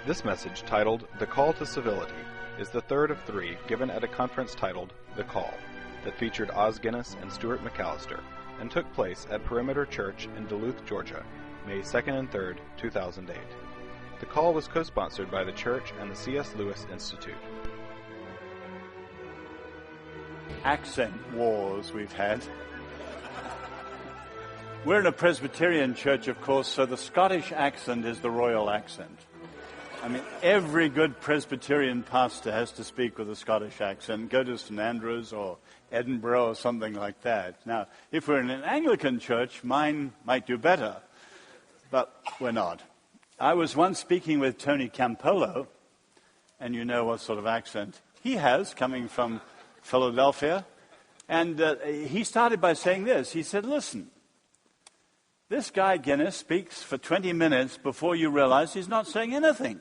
This message, titled The Call to Civility, is the third of three given at a conference titled The Call, that featured Os Guinness and Stuart McAllister, and took place at Perimeter Church in Duluth, Georgia, May 2nd and 3rd, 2008. The call was co-sponsored by the church and the C.S. Lewis Institute. Accent wars we've had. We're in a Presbyterian church, of course, so the Scottish accent is the royal accent. I mean, every good Presbyterian pastor has to speak with a Scottish accent. Go to St. Andrews or Edinburgh or something like that. Now, if we're in an Anglican church, mine might do better, but we're not. I was once speaking with Tony Campolo, and you know what sort of accent he has, coming from Philadelphia. And he started by saying this. He said, listen, this guy Guinness speaks for 20 minutes before you realize he's not saying anything.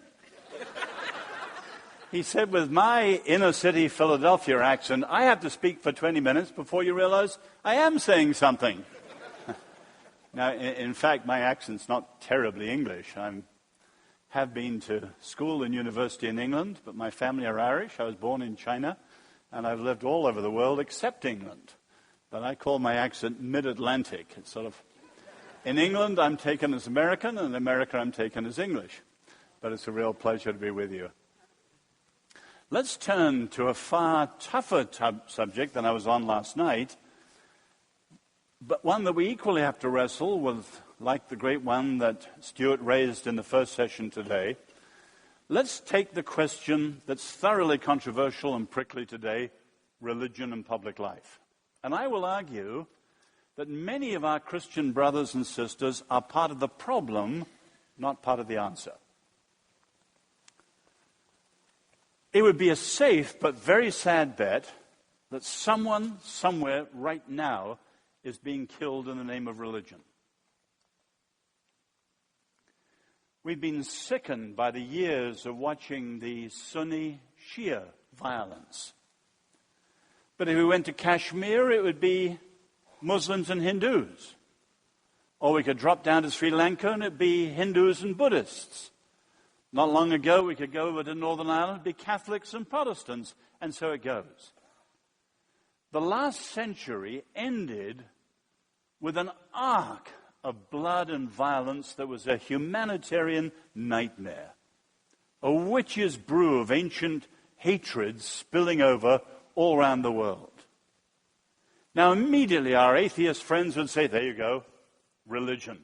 He said, with my inner city Philadelphia accent, I have to speak for 20 minutes before you realize I am saying something. Now, in fact, my accent's not terribly English. I have been to school and university in England, but my family are Irish. I was born in China, and I've lived all over the world except England. But I call my accent mid-Atlantic. It's sort of, in England, I'm taken as American, and in America, I'm taken as English. But it's a real pleasure to be with you. Let's turn to a far tougher subject than I was on last night, but one that we equally have to wrestle with, like the great one that Stuart raised in the first session today. Let's take the question that's thoroughly controversial and prickly today, religion and public life. And I will argue that many of our Christian brothers and sisters are part of the problem, not part of the answer. It would be a safe but very sad bet that someone somewhere right now is being killed in the name of religion. We've been sickened by the years of watching the Sunni-Shia violence. But if we went to Kashmir, it would be Muslims and Hindus. Or we could drop down to Sri Lanka and it'd be Hindus and Buddhists. Not long ago, we could go over to Northern Ireland, be Catholics and Protestants, and so it goes. The last century ended with an arc of blood and violence that was a humanitarian nightmare. A witch's brew of ancient hatred spilling over all around the world. Now, immediately our atheist friends would say, there you go, religion.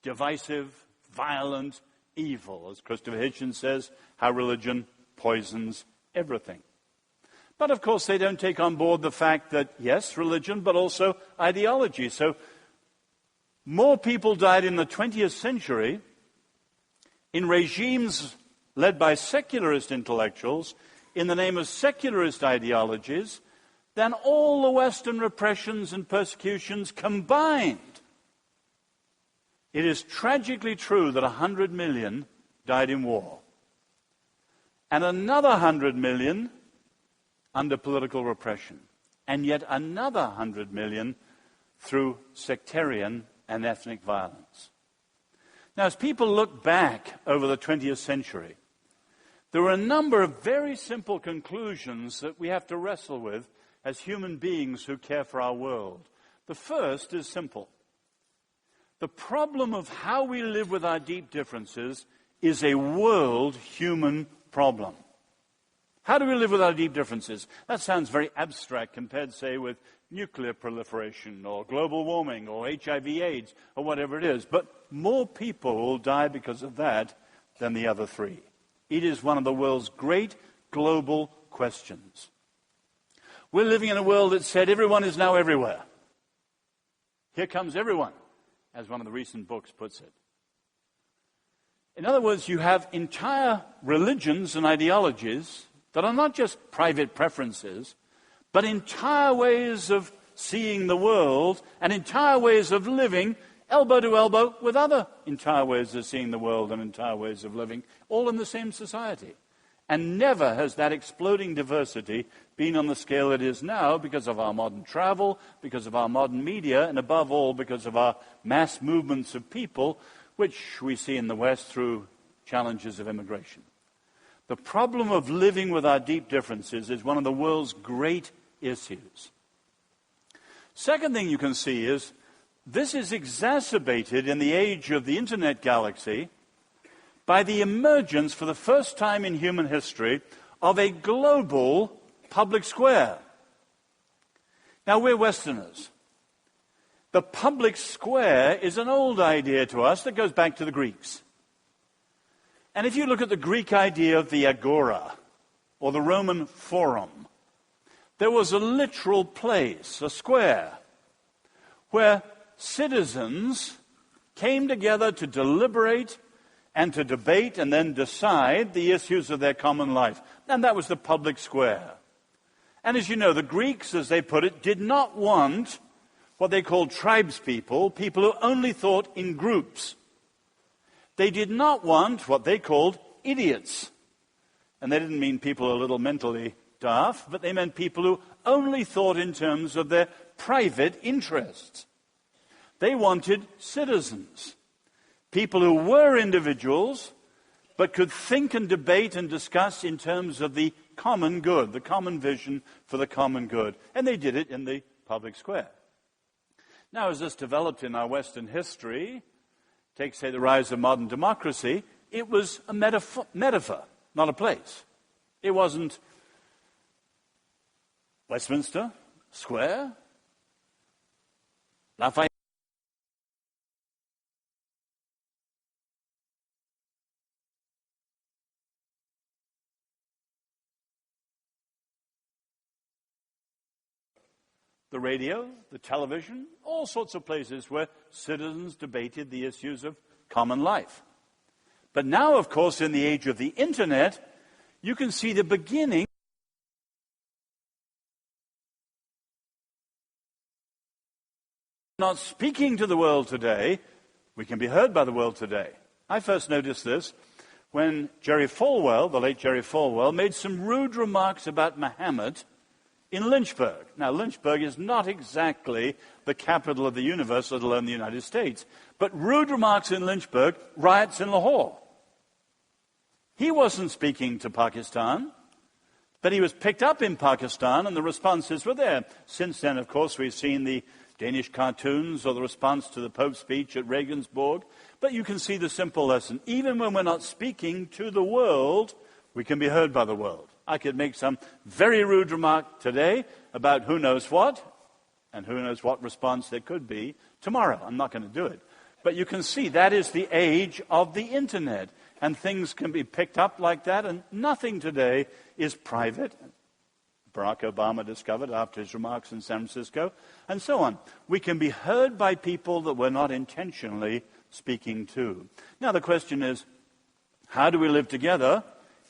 Divisive, violent, evil, as Christopher Hitchens says, how religion poisons everything. But of course they don't take on board the fact that, yes, religion, but also ideology. So more people died in the 20th century in regimes led by secularist intellectuals in the name of secularist ideologies than all the Western repressions and persecutions combined. It is tragically true that 100 million died in war, and another 100 million under political repression, and yet another 100 million through sectarian and ethnic violence. Now, as people look back over the 20th century, there are a number of very simple conclusions that we have to wrestle with as human beings who care for our world. The first is simple. The problem of how we live with our deep differences is a world human problem. How do we live with our deep differences? That sounds very abstract compared, say, with nuclear proliferation or global warming or HIV/AIDS or whatever it is. But more people will die because of that than the other three. It is one of the world's great global questions. We're living in a world that said everyone is now everywhere. Here comes everyone, as one of the recent books puts it. In other words, you have entire religions and ideologies that are not just private preferences, but entire ways of seeing the world and entire ways of living elbow to elbow with other entire ways of seeing the world and entire ways of living, all in the same society. And never has that exploding diversity been on the scale it is now because of our modern travel, because of our modern media, and above all because of our mass movements of people, which we see in the West through challenges of immigration. The problem of living with our deep differences is one of the world's great issues. Second thing you can see is this is exacerbated in the age of the internet galaxy by the emergence for the first time in human history of a global public square. Now, we're Westerners. The public square is an old idea to us that goes back to the Greeks. And if you look at the Greek idea of the agora, or the Roman forum, there was a literal place, a square, where citizens came together to deliberate and to debate and then decide the issues of their common life. And that was the public square. And as you know, the Greeks, as they put it, did not want what they called tribespeople, people who only thought in groups. They did not want what they called idiots. And they didn't mean people a little mentally daft, but they meant people who only thought in terms of their private interests. They wanted citizens, people who were individuals, but could think and debate and discuss in terms of the common good, the common vision for the common good. And they did it in the public square. Now, as this developed in our Western history, take, say, the rise of modern democracy, it was a metaphor, not a place. It wasn't Westminster Square, Lafayette. The radio, the television, all sorts of places where citizens debated the issues of common life. But now, of course, in the age of the internet, you can see the beginning not speaking to the world today, we can be heard by the world today. I first noticed this when Jerry Falwell, the late Jerry Falwell, made some rude remarks about Muhammad in Lynchburg. Now, Lynchburg is not exactly the capital of the universe, let alone the United States. But rude remarks in Lynchburg, riots in Lahore. He wasn't speaking to Pakistan, but he was picked up in Pakistan, and the responses were there. Since then, of course, we've seen the Danish cartoons or the response to the Pope's speech at Regensburg. But you can see the simple lesson. Even when we're not speaking to the world, we can be heard by the world. I could make some very rude remark today about who knows what, and who knows what response there could be tomorrow. I'm not going to do it. But you can see that is the age of the internet, and things can be picked up like that, and nothing today is private. Barack Obama discovered after his remarks in San Francisco, and so on. We can be heard by people that we're not intentionally speaking to. Now the question is, how do we live together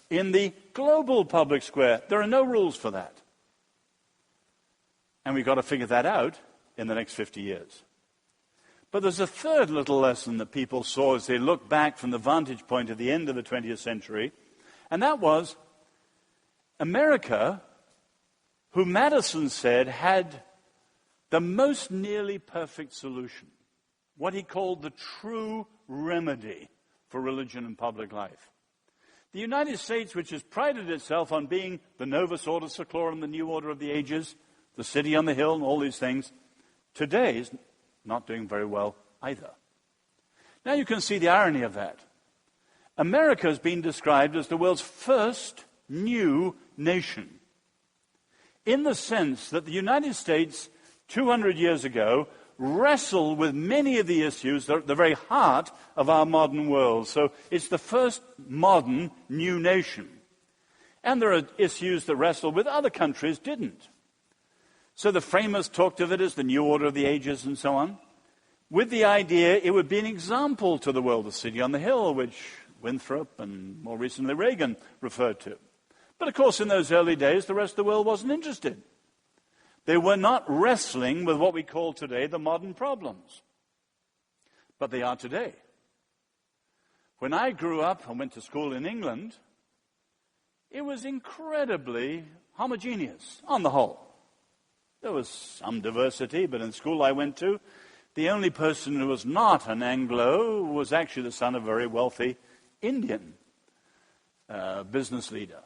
in the global public square? There are no rules for that. And we've got to figure that out in the next 50 years. But there's a third little lesson that people saw as they looked back from the vantage point of the end of the 20th century, and that was America, who Madison said had the most nearly perfect solution, what he called the true remedy for religion and public life. The United States, which has prided itself on being the Novus Ordo Seclorum, the new order of the ages, the city on the hill, and all these things, today is not doing very well either. Now you can see the irony of that. America has been described as the world's first new nation, in the sense that the United States, 200 years ago, wrestled with many of the issues that are at the very heart of our modern world. So it's the first modern new nation. And there are issues that wrestle with other countries didn't. So the framers talked of it as the new order of the ages and so on, with the idea it would be an example to the world, the city on the hill, which Winthrop and more recently Reagan referred to. But of course, in those early days, the rest of the world wasn't interested. They were not wrestling with what we call today the modern problems. But they are today. When I grew up and went to school in England, it was incredibly homogeneous on the whole. There was some diversity, but in the school I went to, the only person who was not an Anglo was actually the son of a very wealthy Indian business leader.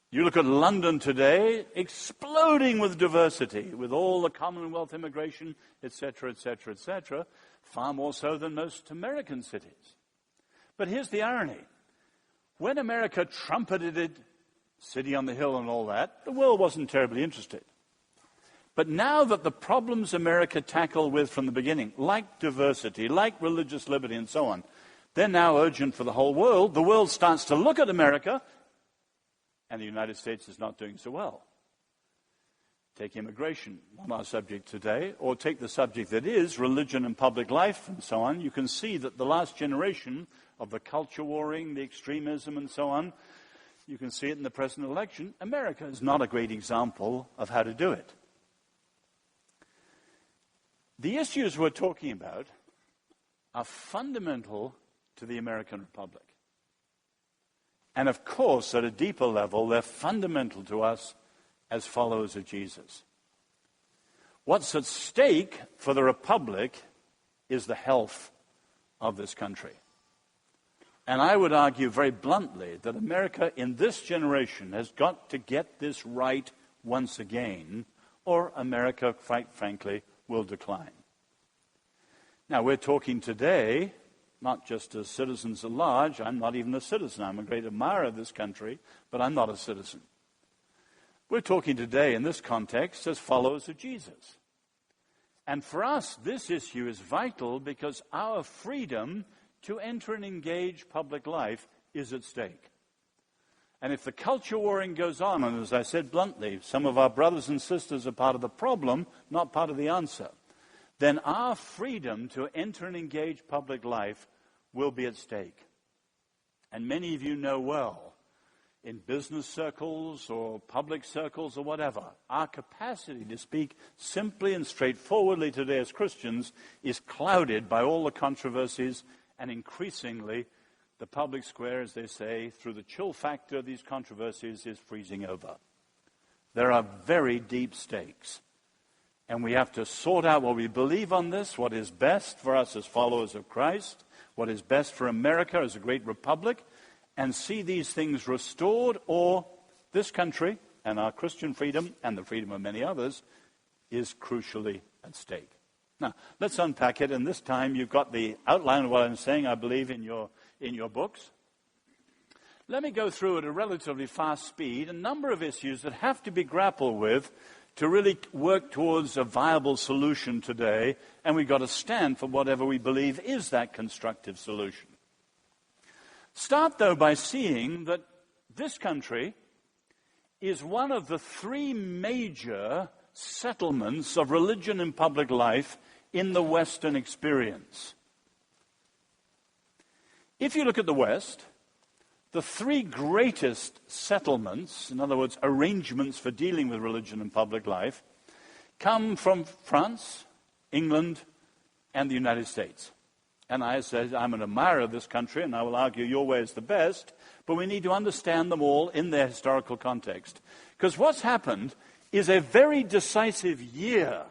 You look at London today, exploding with diversity, with all the Commonwealth immigration, etc., etc., etc., far more so than most American cities. But here's the irony. When America trumpeted it, city on the hill and all that, the world wasn't terribly interested. But now that the problems America tackled with from the beginning, like diversity, like religious liberty and so on, they're now urgent for the whole world. The world starts to look at America, and the United States is not doing so well. Take immigration, not our subject today, or take the subject that is religion and public life and so on. You can see that the last generation of the culture warring, the extremism and so on, you can see it in the present election. America is not a great example of how to do it. The issues we're talking about are fundamental to the American Republic. And of course, at a deeper level, they're fundamental to us as followers of Jesus. What's at stake for the Republic is the health of this country. And I would argue very bluntly that America in this generation has got to get this right once again, or America, quite frankly, will decline. Now, we're talking today, not just as citizens at large. I'm not even a citizen. I'm a great admirer of this country, but I'm not a citizen. We're talking today in this context as followers of Jesus. And for us, this issue is vital because our freedom to enter and engage public life is at stake. And if the culture warring goes on, and as I said bluntly, some of our brothers and sisters are part of the problem, not part of the answer, then our freedom to enter and engage public life will be at stake. And many of you know well, in business circles or public circles or whatever, our capacity to speak simply and straightforwardly today as Christians is clouded by all the controversies, and increasingly the public square, as they say, through the chill factor of these controversies, is freezing over. There are very deep stakes. And we have to sort out what we believe on this, what is best for us as followers of Christ, what is best for America as a great republic, and see these things restored, or this country and our Christian freedom and the freedom of many others is crucially at stake. Now, let's unpack it, and this time you've got the outline of what I'm saying, I believe, in your books. Let me go through at a relatively fast speed a number of issues that have to be grappled with to really work towards a viable solution today, and we've got to stand for whatever we believe is that constructive solution. Start, though, by seeing that this country is one of the three major settlements of religion and public life in the Western experience. If you look at the West, the three greatest settlements, in other words, arrangements for dealing with religion and public life, come from France, England, and the United States. And I said, I'm an admirer of this country, and I will argue your way is the best, but we need to understand them all in their historical context. Because what's happened is a very decisive year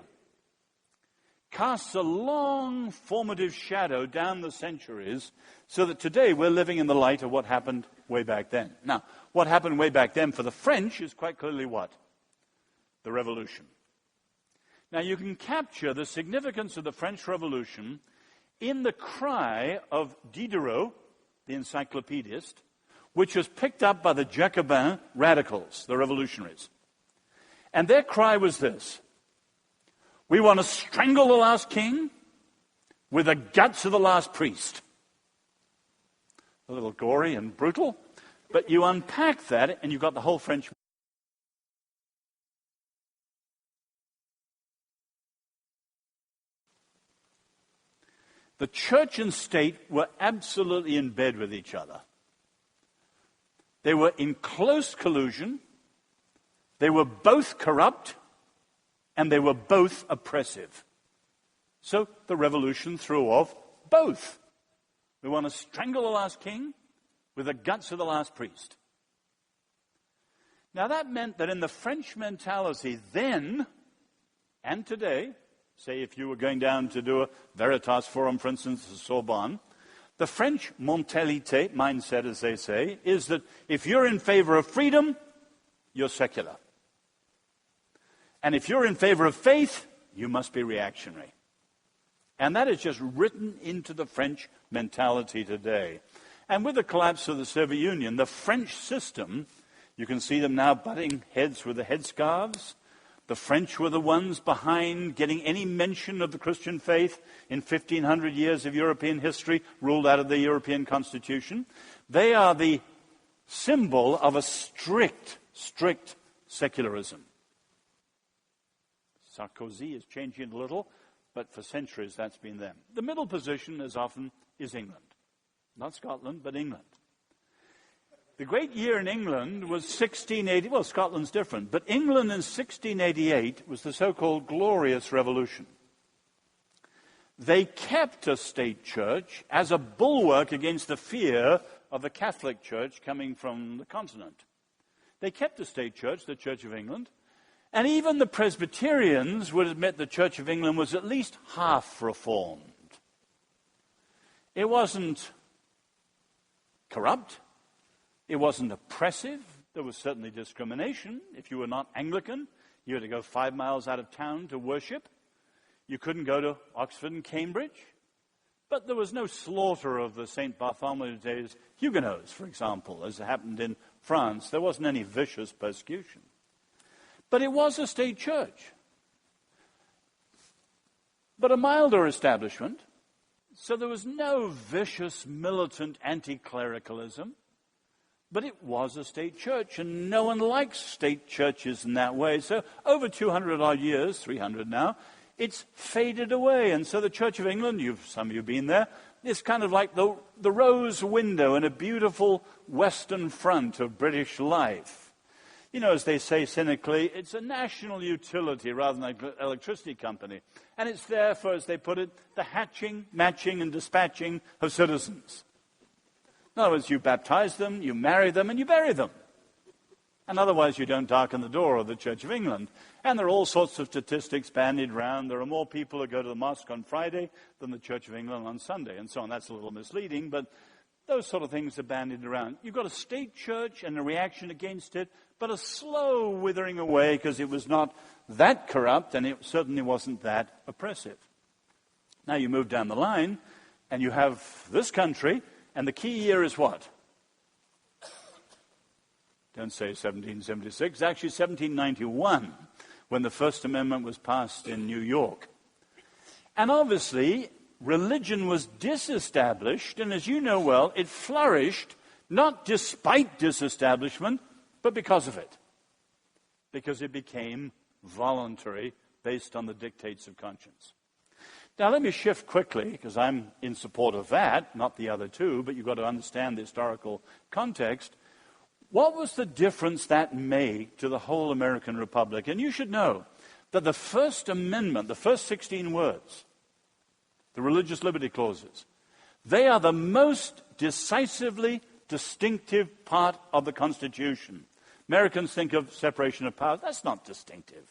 casts a long formative shadow down the centuries, so that today we're living in the light of what happened way back then. Now, what happened way back then for the French is quite clearly what? The Revolution. Now, you can capture the significance of the French Revolution in the cry of Diderot, the encyclopedist, which was picked up by the Jacobin radicals, the revolutionaries. And their cry was this: we want to strangle the last king with the guts of the last priest. A little gory and brutal, but you unpack that and you've got the whole French. The church and state were absolutely in bed with each other. They were in close collusion. They were both corrupt, and they were both oppressive. So the revolution threw off both. We want to strangle the last king with the guts of the last priest. Now that meant that in the French mentality then and today, say if you were going down to do a Veritas Forum, for instance, at Sorbonne, The French mentalité, mindset as they say, is that if you're in favor of freedom, you're secular. And if you're in favor of faith, you must be reactionary. And that is just written into the French mentality today. And with the collapse of the Soviet Union, the French system, you can see them now butting heads with the headscarves. The French were the ones behind getting any mention of the Christian faith in 1,500 years of European history, ruled out of the European Constitution. They are the symbol of a strict secularism. Sarkozy is changing it a little, but for centuries that's been them. The middle position, as often, is England. Not Scotland, but England. The great year in England was 1680. Well, Scotland's different. But England in 1688 was the so-called Glorious Revolution. They kept a state church as a bulwark against the fear of the Catholic Church coming from the continent. They kept a state church, the Church of England. And even the Presbyterians would admit the Church of England was at least half reformed. It wasn't corrupt. It wasn't oppressive. There was certainly discrimination. If you were not Anglican, you had to go 5 miles out of town to worship. You couldn't go to Oxford and Cambridge. But there was no slaughter of the St. Bartholomew Day's Huguenots, for example, as happened in France. There wasn't any vicious persecution. But it was a state church. But a milder establishment. So there was no vicious, militant anti-clericalism. But it was a state church, and no one likes state churches in that way. So over 200 odd years, 300 now, it's faded away. And so the Church of England, some of you have been there, is kind of like the rose window in a beautiful western front of British life. You know, as they say cynically, it's a national utility rather than an electricity company. And it's there for, as they put it, the hatching, matching, and dispatching of citizens. In other words, you baptize them, you marry them, and you bury them. And otherwise you don't darken the door of the Church of England. And there are all sorts of statistics bandied around. There are more people who go to the mosque on Friday than the Church of England on Sunday, and so on. That's a little misleading, but those sort of things are bandied around. You've got a state church and a reaction against it, but a slow withering away because it was not that corrupt, and it certainly wasn't that oppressive. Now you move down the line, and you have this country. And the key year is what? Don't say 1776. It's actually 1791 when the First Amendment was passed in New York. And obviously, religion was disestablished, and as you know well, it flourished not despite disestablishment, but because of it. Because it became voluntary based on the dictates of conscience. Now, let me shift quickly, because I'm in support of that, not the other two, but you've got to understand the historical context. What was the difference that made to the whole American Republic? And you should know that the First Amendment, the first 16 words, the religious liberty clauses, they are the most decisively distinctive part of the Constitution. Americans think of separation of powers. That's not distinctive.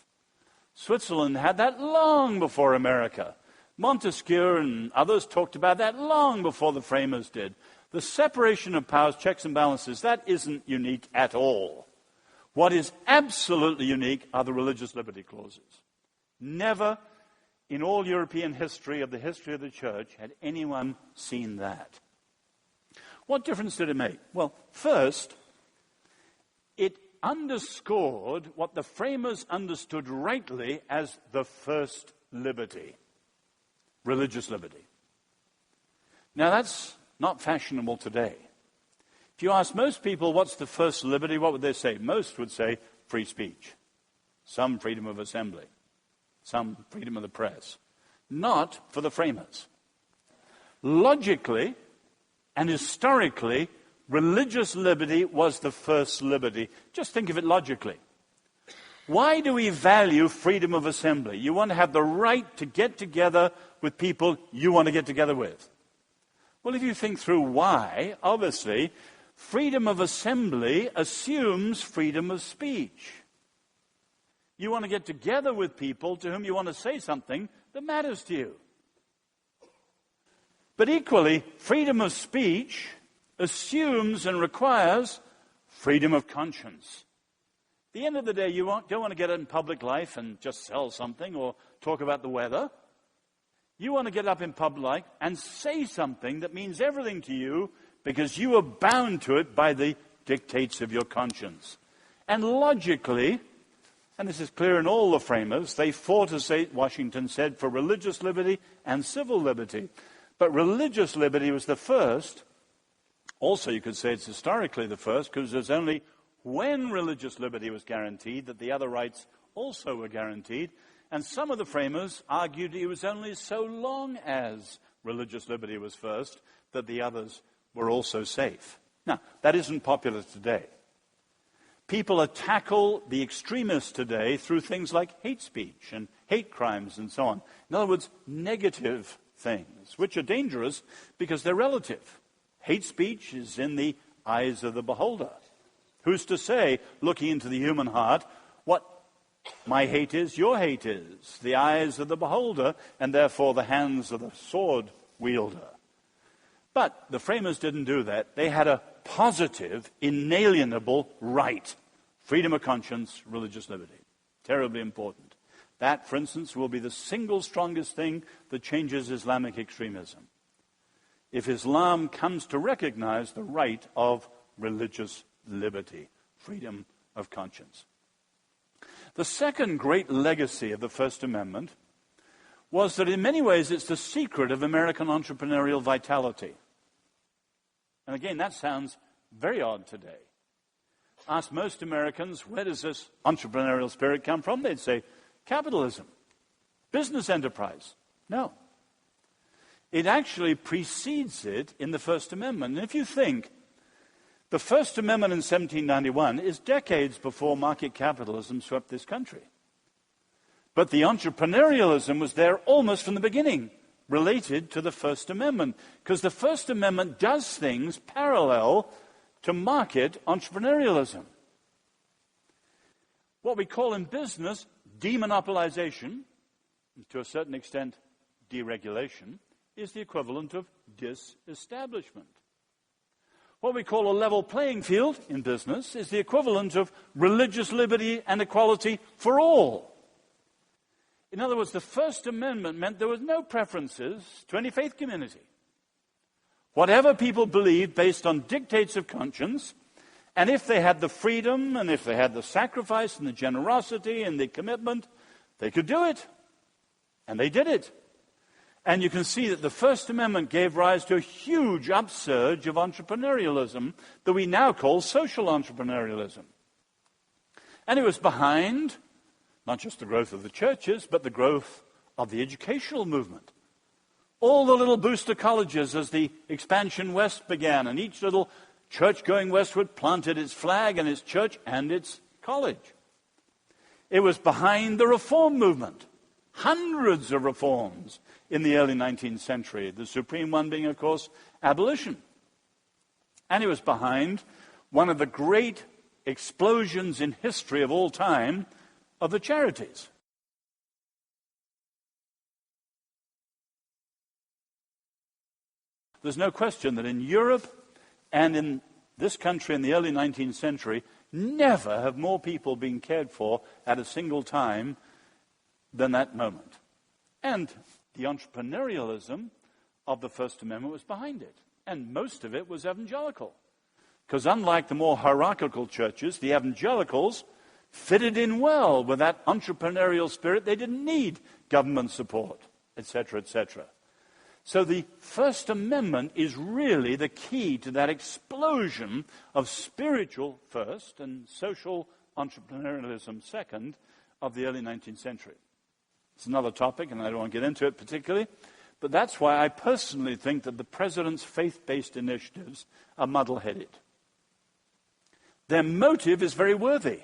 Switzerland had that long before America. Montesquieu and others talked about that long before the framers did. The separation of powers, checks and balances, that isn't unique at all. What is absolutely unique are the religious liberty clauses. Never in all European history of the church had anyone seen that. What difference did it make? Well, first, it underscored what the framers understood rightly as the first liberty. Religious liberty. Now, that's not fashionable today. If you ask most people what's the first liberty, what would they say? Most would say free speech, some freedom of assembly, some freedom of the press. Not for the framers. Logically and historically, religious liberty was the first liberty. Just think of it logically. Why do we value freedom of assembly? You want to have the right to get together with people you want to get together with. Well, if you think through why, obviously, freedom of assembly assumes freedom of speech. You want to get together with people to whom you want to say something that matters to you. But equally, freedom of speech assumes and requires freedom of conscience. At the end of the day, you don't want to get out in public life and just sell something or talk about the weather. You want to get up in public life and say something that means everything to you because you are bound to it by the dictates of your conscience. And logically, and this is clear in all the framers, they fought, as Washington said, for religious liberty and civil liberty. But religious liberty was the first. Also, you could say it's historically the first, because it was only when religious liberty was guaranteed that the other rights also were guaranteed. And some of the framers argued it was only so long as religious liberty was first that the others were also safe. Now, that isn't popular today. People tackle the extremists today through things like hate speech and hate crimes and so on. In other words, negative things, which are dangerous because they're relative. Hate speech is in the eyes of the beholder. Who's to say, looking into the human heart, what my hate is, your hate is? The eyes of the beholder, and therefore the hands of the sword wielder. But the framers didn't do that. They had a positive, inalienable right. Freedom of conscience, religious liberty. Terribly important. That, for instance, will be the single strongest thing that changes Islamic extremism. If Islam comes to recognize the right of religious liberty, freedom of conscience. The second great legacy of the First Amendment was that in many ways it's the secret of American entrepreneurial vitality. And again, that sounds very odd today. Ask most Americans, where does this entrepreneurial spirit come from? They'd say, capitalism, business enterprise. No. It actually precedes it in the First Amendment. And if you think, the First Amendment in 1791 is decades before market capitalism swept this country. But the entrepreneurialism was there almost from the beginning, related to the First Amendment, because the First Amendment does things parallel to market entrepreneurialism. What we call in business demonopolization, to a certain extent deregulation, is the equivalent of disestablishment. What we call a level playing field in business is the equivalent of religious liberty and equality for all. In other words, the First Amendment meant there was no preferences to any faith community. Whatever people believed based on dictates of conscience, and if they had the freedom, and if they had the sacrifice and the generosity and the commitment, they could do it. And they did it. And you can see that the First Amendment gave rise to a huge upsurge of entrepreneurialism that we now call social entrepreneurialism. And it was behind not just the growth of the churches, but the growth of the educational movement. All the little booster colleges as the expansion west began, and each little church going westward planted its flag and its church and its college. It was behind the reform movement. Hundreds of reforms in the early 19th century, the supreme one being, of course, abolition. And it was behind one of the great explosions in history of all time of the charities. There's no question that in Europe and in this country in the early 19th century, never have more people been cared for at a single time than that moment. And the entrepreneurialism of the First Amendment was behind it. And most of it was evangelical. Because unlike the more hierarchical churches, the evangelicals fitted in well with that entrepreneurial spirit. They didn't need government support, etc., etc. So the First Amendment is really the key to that explosion of spiritual first and social entrepreneurialism second of the early 19th century. It's another topic, and I don't want to get into it particularly, but that's why I personally think that the president's faith-based initiatives are muddle-headed. Their motive is very worthy: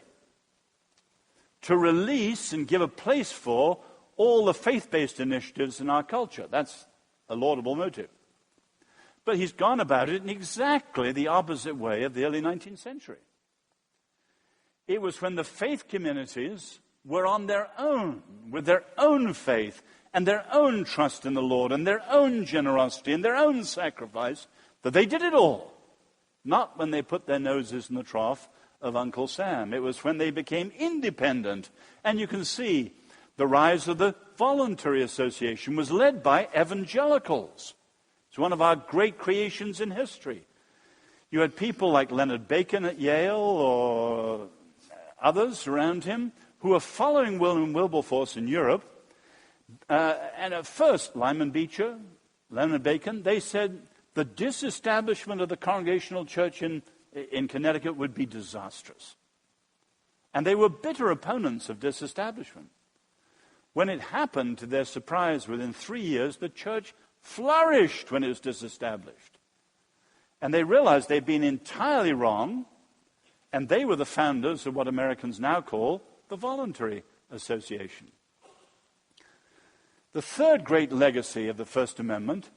to release and give a place for all the faith-based initiatives in our culture. That's a laudable motive. But he's gone about it in exactly the opposite way of the early 19th century. It was when the faith communities were on their own, with their own faith and their own trust in the Lord and their own generosity and their own sacrifice, that they did it all. Not when they put their noses in the trough of Uncle Sam. It was when they became independent. And you can see the rise of the voluntary association was led by evangelicals. It's one of our great creations in history. You had people like Leonard Bacon at Yale or others around him who were following William Wilberforce in Europe. And at first, Lyman Beecher, Leonard Bacon, they said the disestablishment of the Congregational Church in Connecticut would be disastrous. And they were bitter opponents of disestablishment. When it happened, to their surprise, within 3 years, the church flourished when it was disestablished. And they realized they'd been entirely wrong, and they were the founders of what Americans now call the voluntary association. The third great legacy of the First Amendment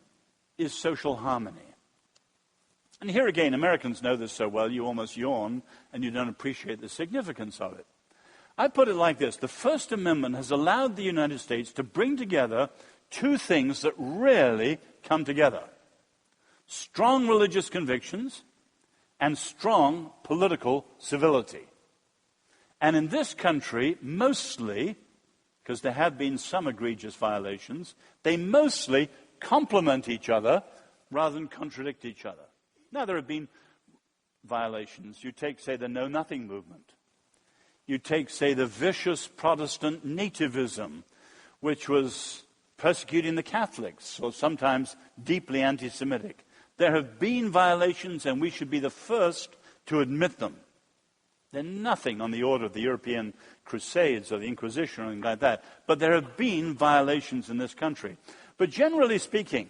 is social harmony. And here again, Americans know this so well, you almost yawn, and you don't appreciate the significance of it. I put it like this: the First Amendment has allowed the United States to bring together two things that rarely come together: strong religious convictions and strong political civility. And in this country, mostly, because there have been some egregious violations, they mostly complement each other rather than contradict each other. Now, there have been violations. You take, say, the Know Nothing movement. You take, say, the vicious Protestant nativism, which was persecuting the Catholics, or sometimes deeply anti-Semitic. There have been violations, and we should be the first to admit them. They're nothing on the order of the European Crusades or the Inquisition or anything like that. But there have been violations in this country. But generally speaking,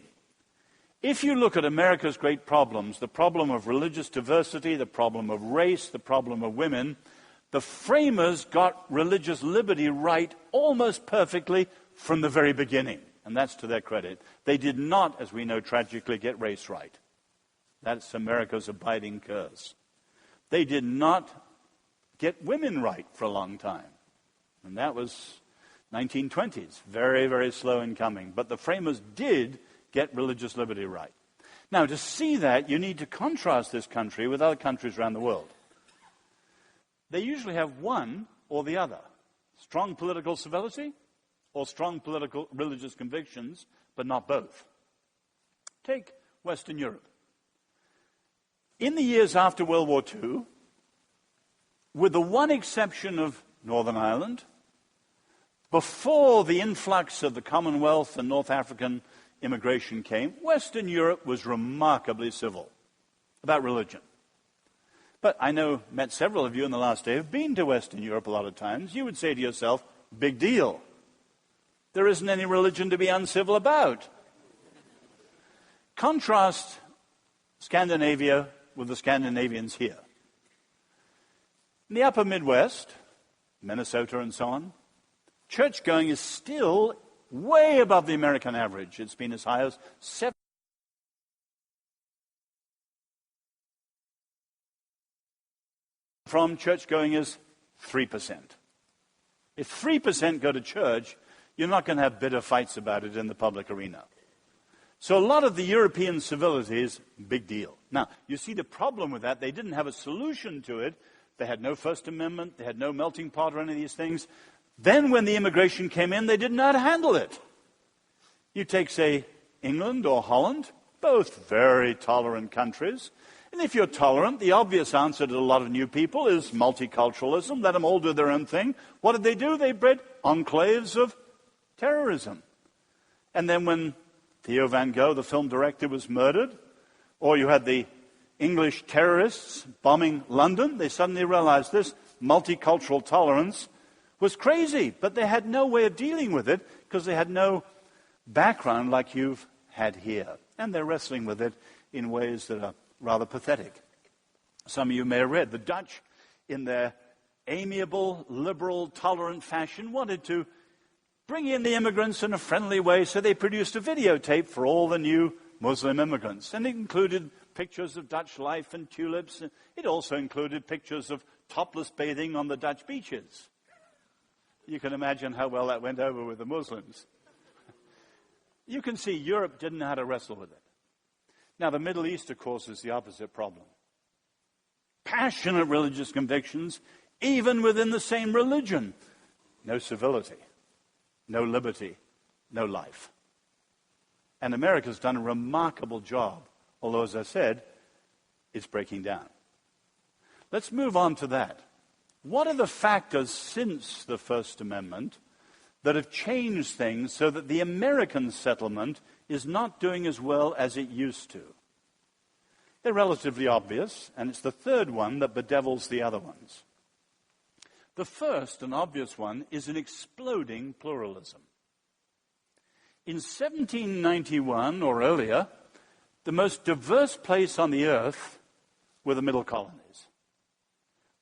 if you look at America's great problems, the problem of religious diversity, the problem of race, the problem of women, the framers got religious liberty right almost perfectly from the very beginning. And that's to their credit. They did not, as we know tragically, get race right. That's America's abiding curse. They did not get women right for a long time. And that was 1920s. Very, very slow in coming. But the framers did get religious liberty right. Now, to see that, you need to contrast this country with other countries around the world. They usually have one or the other: strong political civility or strong political religious convictions, but not both. Take Western Europe. In the years after World War II, with the one exception of Northern Ireland, before the influx of the Commonwealth and North African immigration came, Western Europe was remarkably civil about religion. But I met several of you in the last day who've been to Western Europe a lot of times. You would say to yourself, big deal. There isn't any religion to be uncivil about. Contrast Scandinavia with the Scandinavians here. In the upper Midwest, Minnesota and so on, church-going is still way above the American average. It's been as high as 7%. From church-going is 3%. If 3% go to church, you're not going to have bitter fights about it in the public arena. So a lot of the European civility is big deal. Now, you see the problem with that. They didn't have a solution to it. They had no First Amendment. They had no melting pot or any of these things. Then when the immigration came in, they didn't know how to handle it. You take, say, England or Holland, both very tolerant countries. And if you're tolerant, the obvious answer to a lot of new people is multiculturalism. Let them all do their own thing. What did they do? They bred enclaves of terrorism. And then when Theo van Gogh, the film director, was murdered, or you had the English terrorists bombing London, they suddenly realized this multicultural tolerance was crazy. But they had no way of dealing with it because they had no background like you've had here. And they're wrestling with it in ways that are rather pathetic. Some of you may have read the Dutch, in their amiable, liberal, tolerant fashion, wanted to bring in the immigrants in a friendly way, so they produced a videotape for all the new Muslim immigrants. And it included pictures of Dutch life and tulips. It also included pictures of topless bathing on the Dutch beaches. You can imagine how well that went over with the Muslims. You can see Europe didn't know how to wrestle with it. Now, the Middle East, of course, is the opposite problem. Passionate religious convictions, even within the same religion. No civility, no liberty, no life. And America's done a remarkable job, although, as I said, it's breaking down. Let's move on to that. What are the factors since the First Amendment that have changed things so that the American settlement is not doing as well as it used to? They're relatively obvious, and it's the third one that bedevils the other ones. The first and obvious one is an exploding pluralism. In 1791 or earlier, the most diverse place on the earth were the Middle Colonies.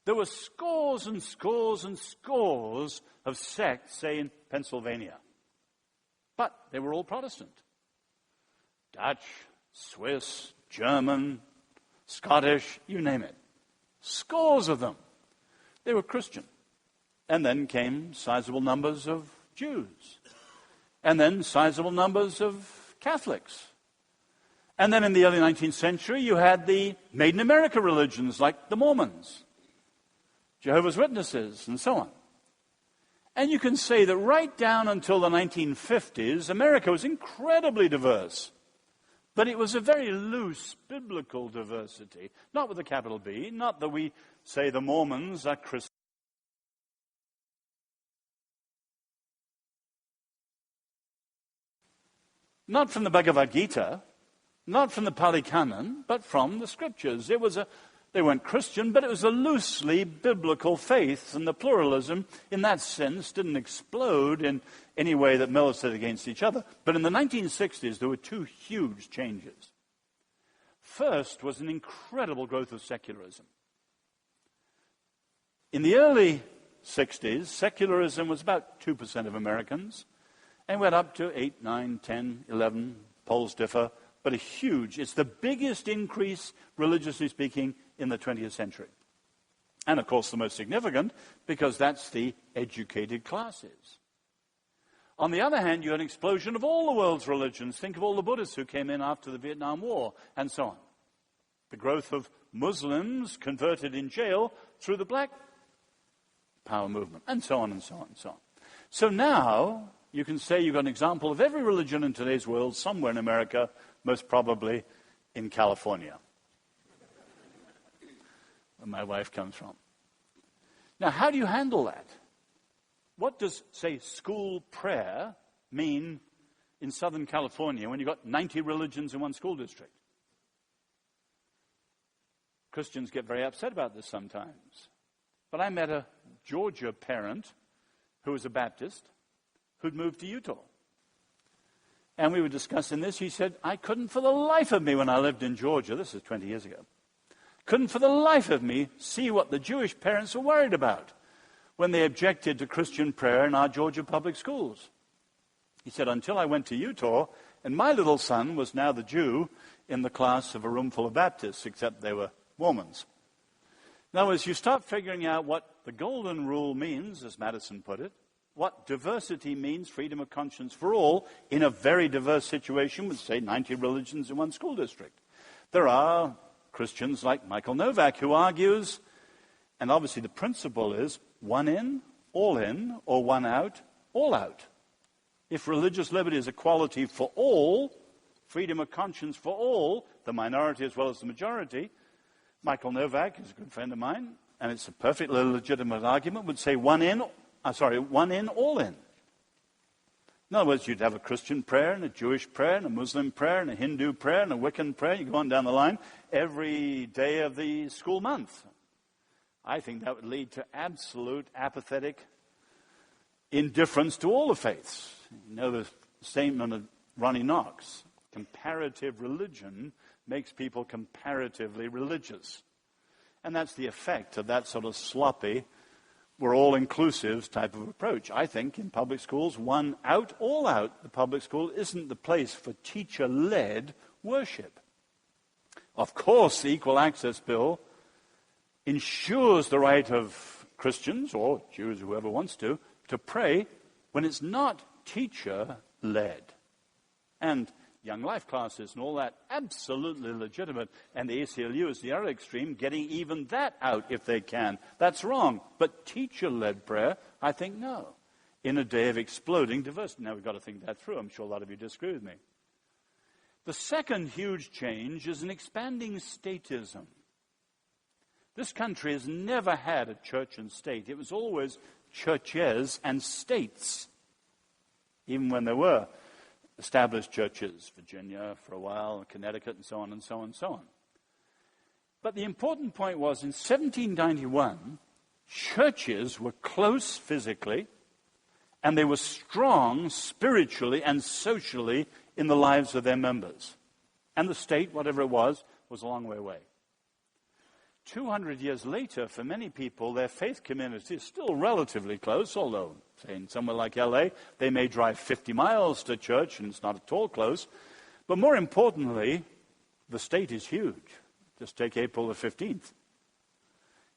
There were scores and scores and scores of sects, say, in Pennsylvania. But they were all Protestant. Dutch, Swiss, German, Scottish, you name it. Scores of them. They were Christian. And then came sizable numbers of Jews. And then sizable numbers of Catholics. And then in the early 19th century, you had the Made in America religions like the Mormons, Jehovah's Witnesses, and so on. And you can say that right down until the 1950s, America was incredibly diverse. But it was a very loose biblical diversity. Not with a capital B, not that we say the Mormons are Christians. Not from the Bhagavad Gita, not from the Pali Canon, but from the Scriptures. They weren't Christian, but it was a loosely biblical faith, and the pluralism, in that sense, didn't explode in any way that militated against each other. But in the 1960s, there were two huge changes. First was an incredible growth of secularism. In the early 60s, secularism was about 2% of Americans, and went up to 8, 9, 10, 11, polls differ, but it's the biggest increase, religiously speaking, in the 20th century. And, of course, the most significant, because that's the educated classes. On the other hand, you had an explosion of all the world's religions. Think of all the Buddhists who came in after the Vietnam War, and so on. The growth of Muslims converted in jail through the Black Power movement, and so on and so on and so on. So now, you can say you've got an example of every religion in today's world somewhere in America, most probably in California, where my wife comes from. Now, how do you handle that? What does, say, school prayer mean in Southern California when you've got 90 religions in one school district? Christians get very upset about this sometimes. But I met a Georgia parent who was a Baptist who'd moved to Utah. And we were discussing this. He said, I couldn't for the life of me when I lived in Georgia, this is 20 years ago, couldn't for the life of me see what the Jewish parents were worried about when they objected to Christian prayer in our Georgia public schools. He said, until I went to Utah, and my little son was now the Jew in the class of a room full of Baptists, except they were Mormons. In other words, you start figuring out what the golden rule means, as Madison put it, what diversity means, freedom of conscience for all, in a very diverse situation with, say, 90 religions in one school district. There are Christians like Michael Novak who argues, and obviously the principle is one in, or one out, all out. If religious liberty is equality for all, freedom of conscience for all, the minority as well as the majority, Michael Novak is a good friend of mine, and it's a perfectly legitimate argument, would say one in, all in. In other words, you'd have a Christian prayer and a Jewish prayer and a Muslim prayer and a Hindu prayer and a Wiccan prayer. You go on down the line every day of the school month. I think that would lead to absolute apathetic indifference to all the faiths. You know the statement of Ronnie Knox, comparative religion makes people comparatively religious. And that's the effect of that sort of sloppy, we're all-inclusive type of approach. I think in public schools, one out, all out. The public school isn't the place for teacher-led worship. Of course, the Equal Access Bill ensures the right of Christians, or Jews, whoever wants to to pray when it's not teacher-led. And young life classes and all that, absolutely legitimate. And the ACLU is the other extreme, getting even that out if they can. That's wrong. But teacher-led prayer, I think no. In a day of exploding diversity. Now, we've got to think that through. I'm sure a lot of you disagree with me. The second huge change is an expanding statism. This country has never had a church and state. It was always churches and states, even when there were established churches, Virginia for a while, Connecticut, and so on and so on and so on. But the important point was, in 1791, churches were close physically, and they were strong spiritually and socially in the lives of their members. And the state, whatever it was a long way away. 200 years later, for many people, their faith community is still relatively close, although, say, in somewhere like L.A., they may drive 50 miles to church, and it's not at all close. But more importantly, the state is huge. Just take April the 15th.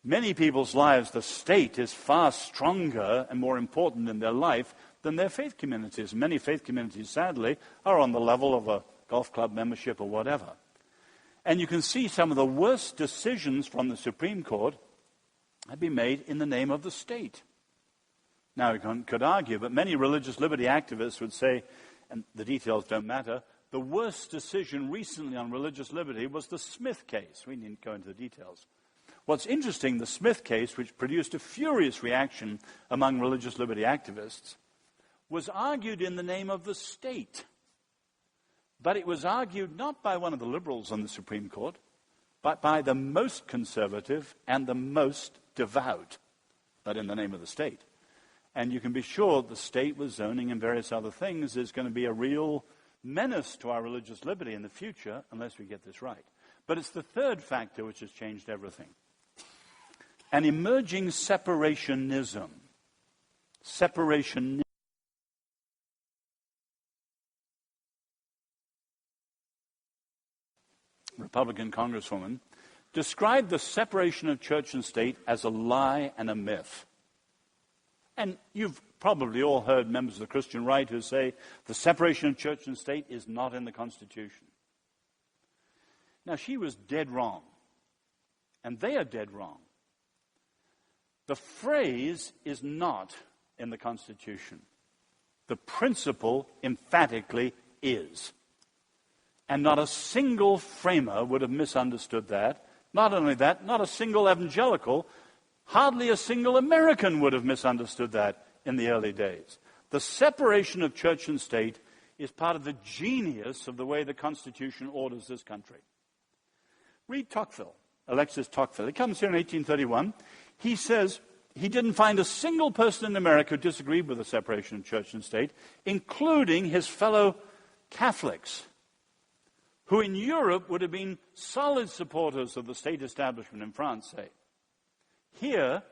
Many people's lives, the state is far stronger and more important in their life than their faith communities. Many faith communities, sadly, are on the level of a golf club membership or whatever. And you can see some of the worst decisions from the Supreme Court have been made in the name of the state. Now, you could argue, but many religious liberty activists would say, and the details don't matter, the worst decision recently on religious liberty was the Smith case. We needn't go into the details. What's interesting, the Smith case, which produced a furious reaction among religious liberty activists, was argued in the name of the state. But it was argued not by one of the liberals on the Supreme Court, but by the most conservative and the most devout, but in the name of the state. And you can be sure the state with zoning and various other things is going to be a real menace to our religious liberty in the future unless we get this right. But it's the third factor which has changed everything. An emerging separationism. Separationism. Republican congresswoman, described the separation of church and state as a lie and a myth. And you've probably all heard members of the Christian right who say the separation of church and state is not in the Constitution. Now, she was dead wrong, and they are dead wrong. The phrase is not in the Constitution. The principle emphatically is. And not a single framer would have misunderstood that. Not only that, not a single evangelical, hardly a single American would have misunderstood that in the early days. The separation of church and state is part of the genius of the way the Constitution orders this country. Read Tocqueville, Alexis Tocqueville. He comes here in 1831. He says he didn't find a single person in America who disagreed with the separation of church and state, including his fellow Catholics, who in Europe would have been solid supporters of the state establishment in France, say. Here,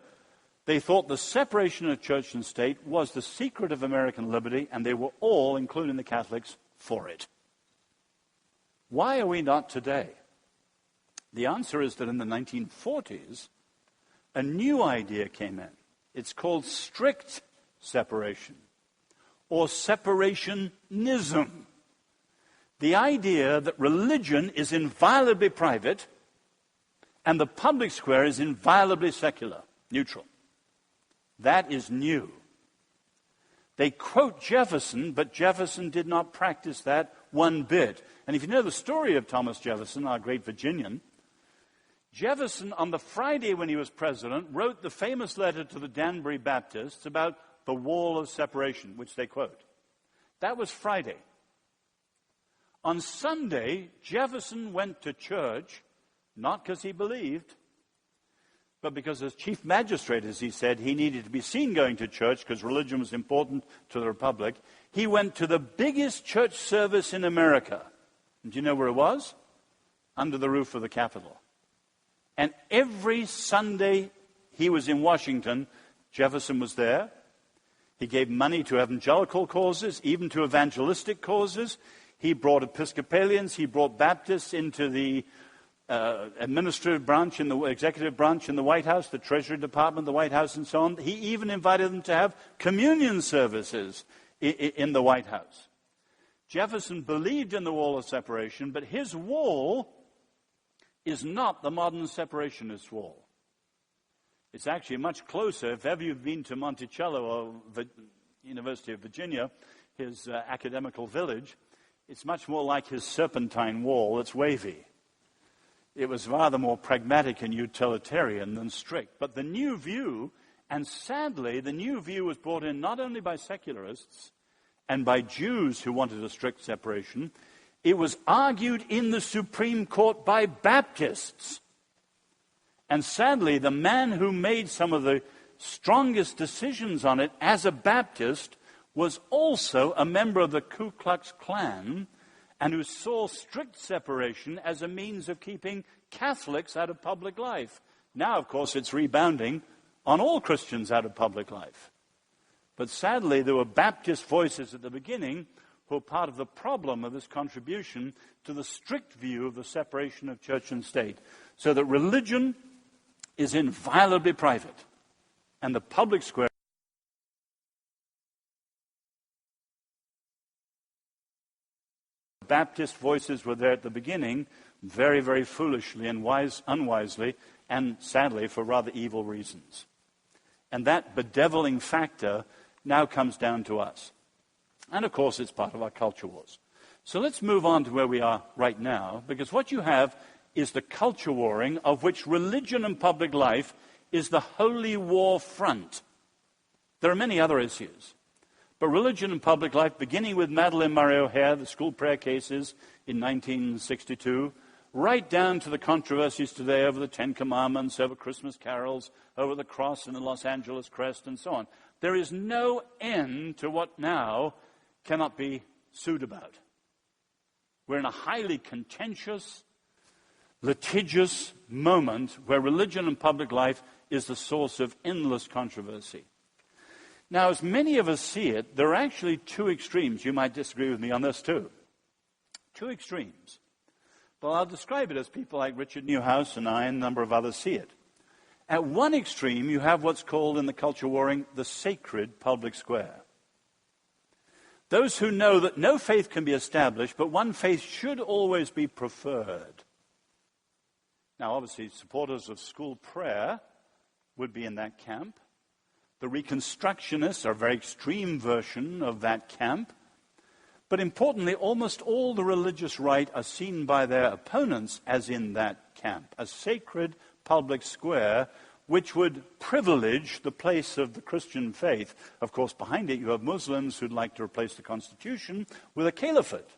they thought the separation of church and state was the secret of American liberty, and they were all, including the Catholics, for it. Why are we not today? The answer is that in the 1940s, a new idea came in. It's called strict separation, or separationism. The idea that religion is inviolably private and the public square is inviolably secular, neutral. That is new. They quote Jefferson, but Jefferson did not practice that one bit. And if you know the story of Thomas Jefferson, our great Virginian, Jefferson, on the Friday when he was president, wrote the famous letter to the Danbury Baptists about the wall of separation, which they quote. That was Friday. On Sunday, Jefferson went to church, not because he believed, but because as chief magistrate, as he said, he needed to be seen going to church because religion was important to the Republic. He went to the biggest church service in America. And do you know where it was? Under the roof of the Capitol. And every Sunday he was in Washington, Jefferson was there. He gave money to evangelical causes, even to evangelistic causes. He brought Episcopalians, he brought Baptists into the administrative branch in the executive branch in the White House, the Treasury Department, the White House, and so on. He even invited them to have communion services in the White House. Jefferson believed in the wall of separation, but his wall is not the modern separationist wall. It's actually much closer. If ever you've been to Monticello or University of Virginia, his academical village, it's much more like his serpentine wall. It's wavy. It was rather more pragmatic and utilitarian than strict. But the new view, and sadly, the new view was brought in not only by secularists and by Jews who wanted a strict separation, it was argued in the Supreme Court by Baptists. And sadly, the man who made some of the strongest decisions on it as a Baptist was also a member of the Ku Klux Klan, and who saw strict separation as a means of keeping Catholics out of public life. Now, of course, it's rebounding on all Christians out of public life. But sadly, there were Baptist voices at the beginning who are part of the problem of this contribution to the strict view of the separation of church and state, so that religion is inviolably private, and the public square Baptist voices were there at the beginning, very, very foolishly and unwisely, and sadly for rather evil reasons. And that bedeviling factor now comes down to us. And of course, it's part of our culture wars. So let's move on to where we are right now, because what you have is the culture warring of which religion and public life is the holy war front. There are many other issues. But religion and public life, beginning with Madeleine Murray O'Hair, the school prayer cases in 1962, right down to the controversies today over the Ten Commandments, over Christmas carols, over the cross and the Los Angeles crest, and so on. There is no end to what now cannot be sued about. We're in a highly contentious, litigious moment where religion and public life is the source of endless controversy. Now, as many of us see it, there are actually two extremes. You might disagree with me on this too. Two extremes. But I'll describe it as people like Richard Newhouse and I and a number of others see it. At one extreme, you have what's called in the culture warring the sacred public square. Those who know that no faith can be established, but one faith should always be preferred. Now, obviously, supporters of school prayer would be in that camp. The Reconstructionists are a very extreme version of that camp. But importantly, almost all the religious right are seen by their opponents as in that camp, a sacred public square which would privilege the place of the Christian faith. Of course, behind it you have Muslims who'd like to replace the Constitution with a caliphate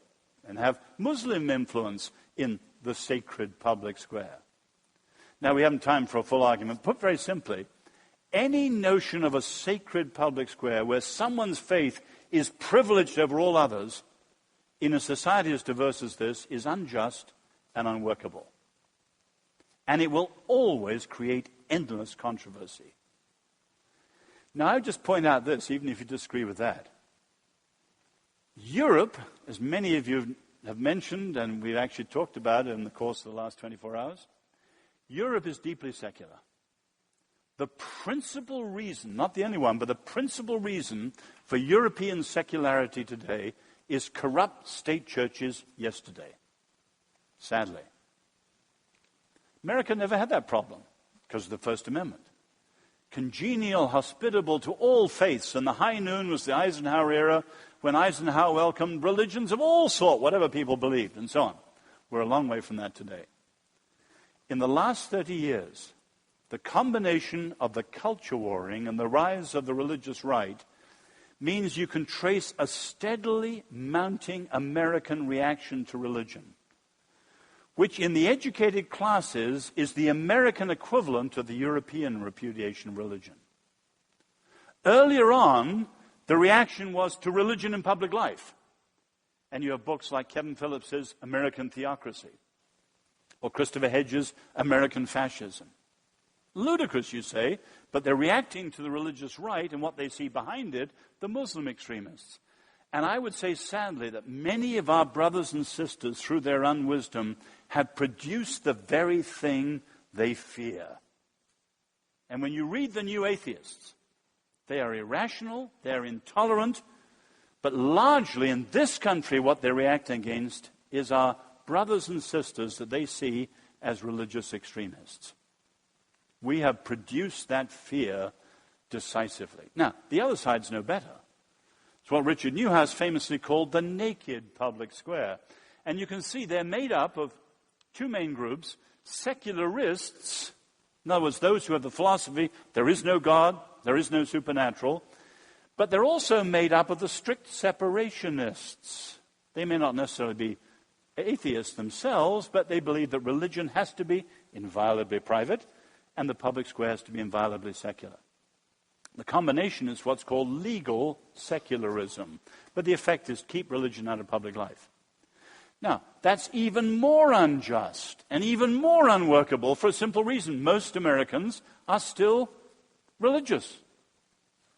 and have Muslim influence in the sacred public square. Now, we haven't time for a full argument. Put very simply, any notion of a sacred public square where someone's faith is privileged over all others in a society as diverse as this is unjust and unworkable. And it will always create endless controversy. Now, I would just point out this, even if you disagree with that. Europe, as many of you have mentioned, and we've actually talked about it in the course of the last 24 hours, Europe is deeply secular. The principal reason, not the only one, but the principal reason for European secularity today is corrupt state churches yesterday. Sadly. America never had that problem because of the First Amendment. Congenial, hospitable to all faiths, and the high noon was the Eisenhower era when Eisenhower welcomed religions of all sorts, whatever people believed, and so on. We're a long way from that today. In the last 30 years, the combination of the culture warring and the rise of the religious right means you can trace a steadily mounting American reaction to religion, which in the educated classes is the American equivalent of the European repudiation of religion. Earlier on, the reaction was to religion in public life. And you have books like Kevin Phillips's American Theocracy, or Christopher Hedges' American Fascism. Ludicrous, you say, but they're reacting to the religious right and what they see behind it, the Muslim extremists. And I would say sadly that many of our brothers and sisters, through their unwisdom, have produced the very thing they fear. And when you read the new atheists, they are irrational, they are intolerant, but largely in this country what they're reacting against is our brothers and sisters that they see as religious extremists. We have produced that fear decisively. Now, the other side's no better. It's what Richard Newhouse famously called the naked public square. And you can see they're made up of two main groups: secularists, in other words, those who have the philosophy, there is no God, there is no supernatural, but they're also made up of the strict separationists. They may not necessarily be atheists themselves, but they believe that religion has to be inviolably private and the public square has to be inviolably secular. The combination is what's called legal secularism, but the effect is keep religion out of public life. Now, that's even more unjust and even more unworkable for a simple reason. Most Americans are still religious,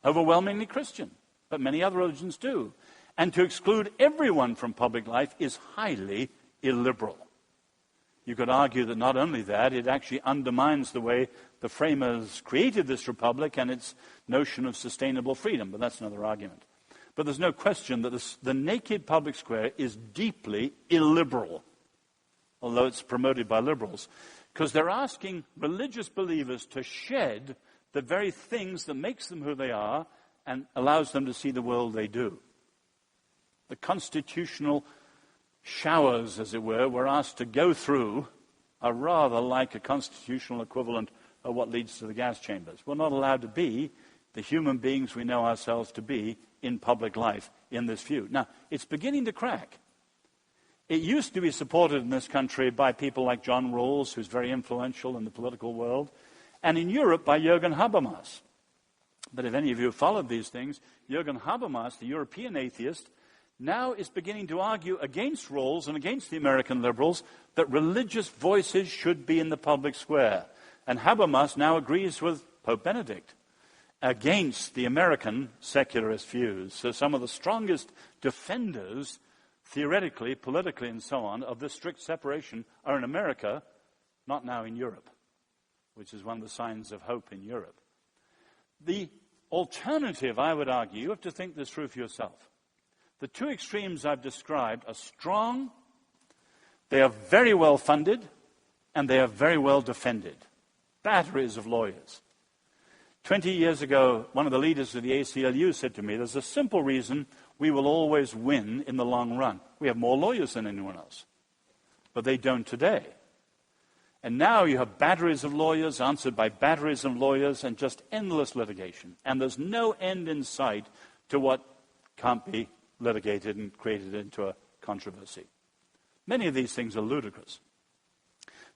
overwhelmingly Christian, but many other religions do. And to exclude everyone from public life is highly illiberal. You could argue that not only that, it actually undermines the way the framers created this republic and its notion of sustainable freedom, but that's another argument. But there's no question that the naked public square is deeply illiberal, although it's promoted by liberals, because they're asking religious believers to shed the very things that makes them who they are and allows them to see the world they do. The constitutional showers, as it were, we're asked to go through are rather like a constitutional equivalent of what leads to the gas chambers. We're not allowed to be the human beings we know ourselves to be in public life in this view. Now, it's beginning to crack. It used to be supported in this country by people like John Rawls, who's very influential in the political world, and in Europe by Jürgen Habermas. But if any of you have followed these things, Jürgen Habermas, the European atheist, now is beginning to argue against Rawls and against the American liberals that religious voices should be in the public square. And Habermas now agrees with Pope Benedict against the American secularist views. So some of the strongest defenders, theoretically, politically, and so on, of this strict separation are in America, not now in Europe, which is one of the signs of hope in Europe. The alternative, I would argue, you have to think this through for yourself. The two extremes I've described are strong, they are very well funded, and they are very well defended. Batteries of lawyers. 20 years ago, one of the leaders of the ACLU said to me, there's a simple reason we will always win in the long run. We have more lawyers than anyone else. But they don't today. And now you have batteries of lawyers answered by batteries of lawyers and just endless litigation. And there's no end in sight to what can't be litigated and created into a controversy. Many of these things are ludicrous.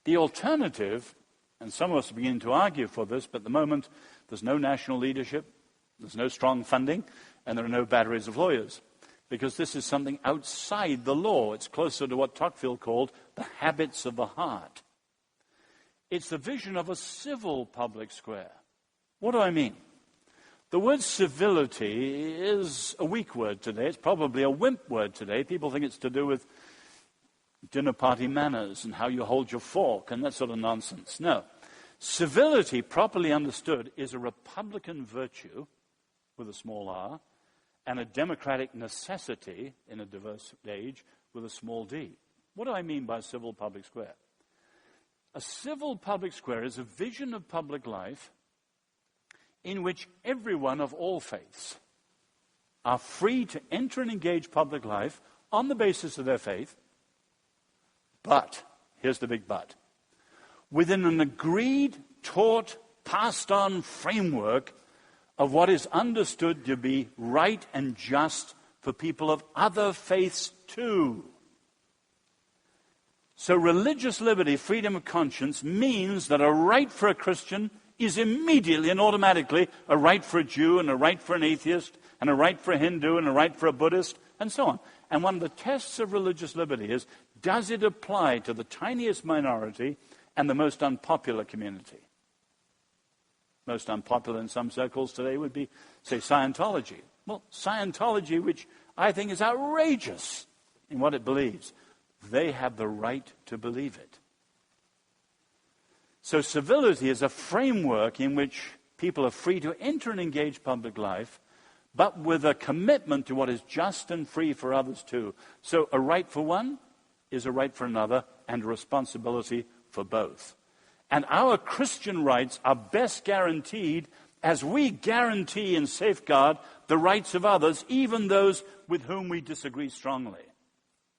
The alternative, and some of us are beginning to argue for this, but at the moment there's no national leadership, there's no strong funding, and there are no batteries of lawyers, because this is something outside the law. It's closer to what Tocqueville called the habits of the heart. It's the vision of a civil public square. What do I mean? The word civility is a weak word today. It's probably a wimp word today. People think it's to do with dinner party manners and how you hold your fork and that sort of nonsense. No. Civility, properly understood, is a republican virtue, with a small r, and a democratic necessity in a diverse age, with a small d. What do I mean by civil public square? A civil public square is a vision of public life in which everyone of all faiths are free to enter and engage public life on the basis of their faith, but, here's the big but, within an agreed, taught, passed on framework of what is understood to be right and just for people of other faiths too. So religious liberty, freedom of conscience, means that a right for a Christian is immediately and automatically a right for a Jew and a right for an atheist and a right for a Hindu and a right for a Buddhist and so on. And one of the tests of religious liberty is, does it apply to the tiniest minority and the most unpopular community? Most unpopular in some circles today would be, say, Scientology. Well, Scientology, which I think is outrageous in what it believes, they have the right to believe it. So civility is a framework in which people are free to enter and engage public life, but with a commitment to what is just and free for others too. So a right for one is a right for another, and a responsibility for both. And our Christian rights are best guaranteed as we guarantee and safeguard the rights of others, even those with whom we disagree strongly.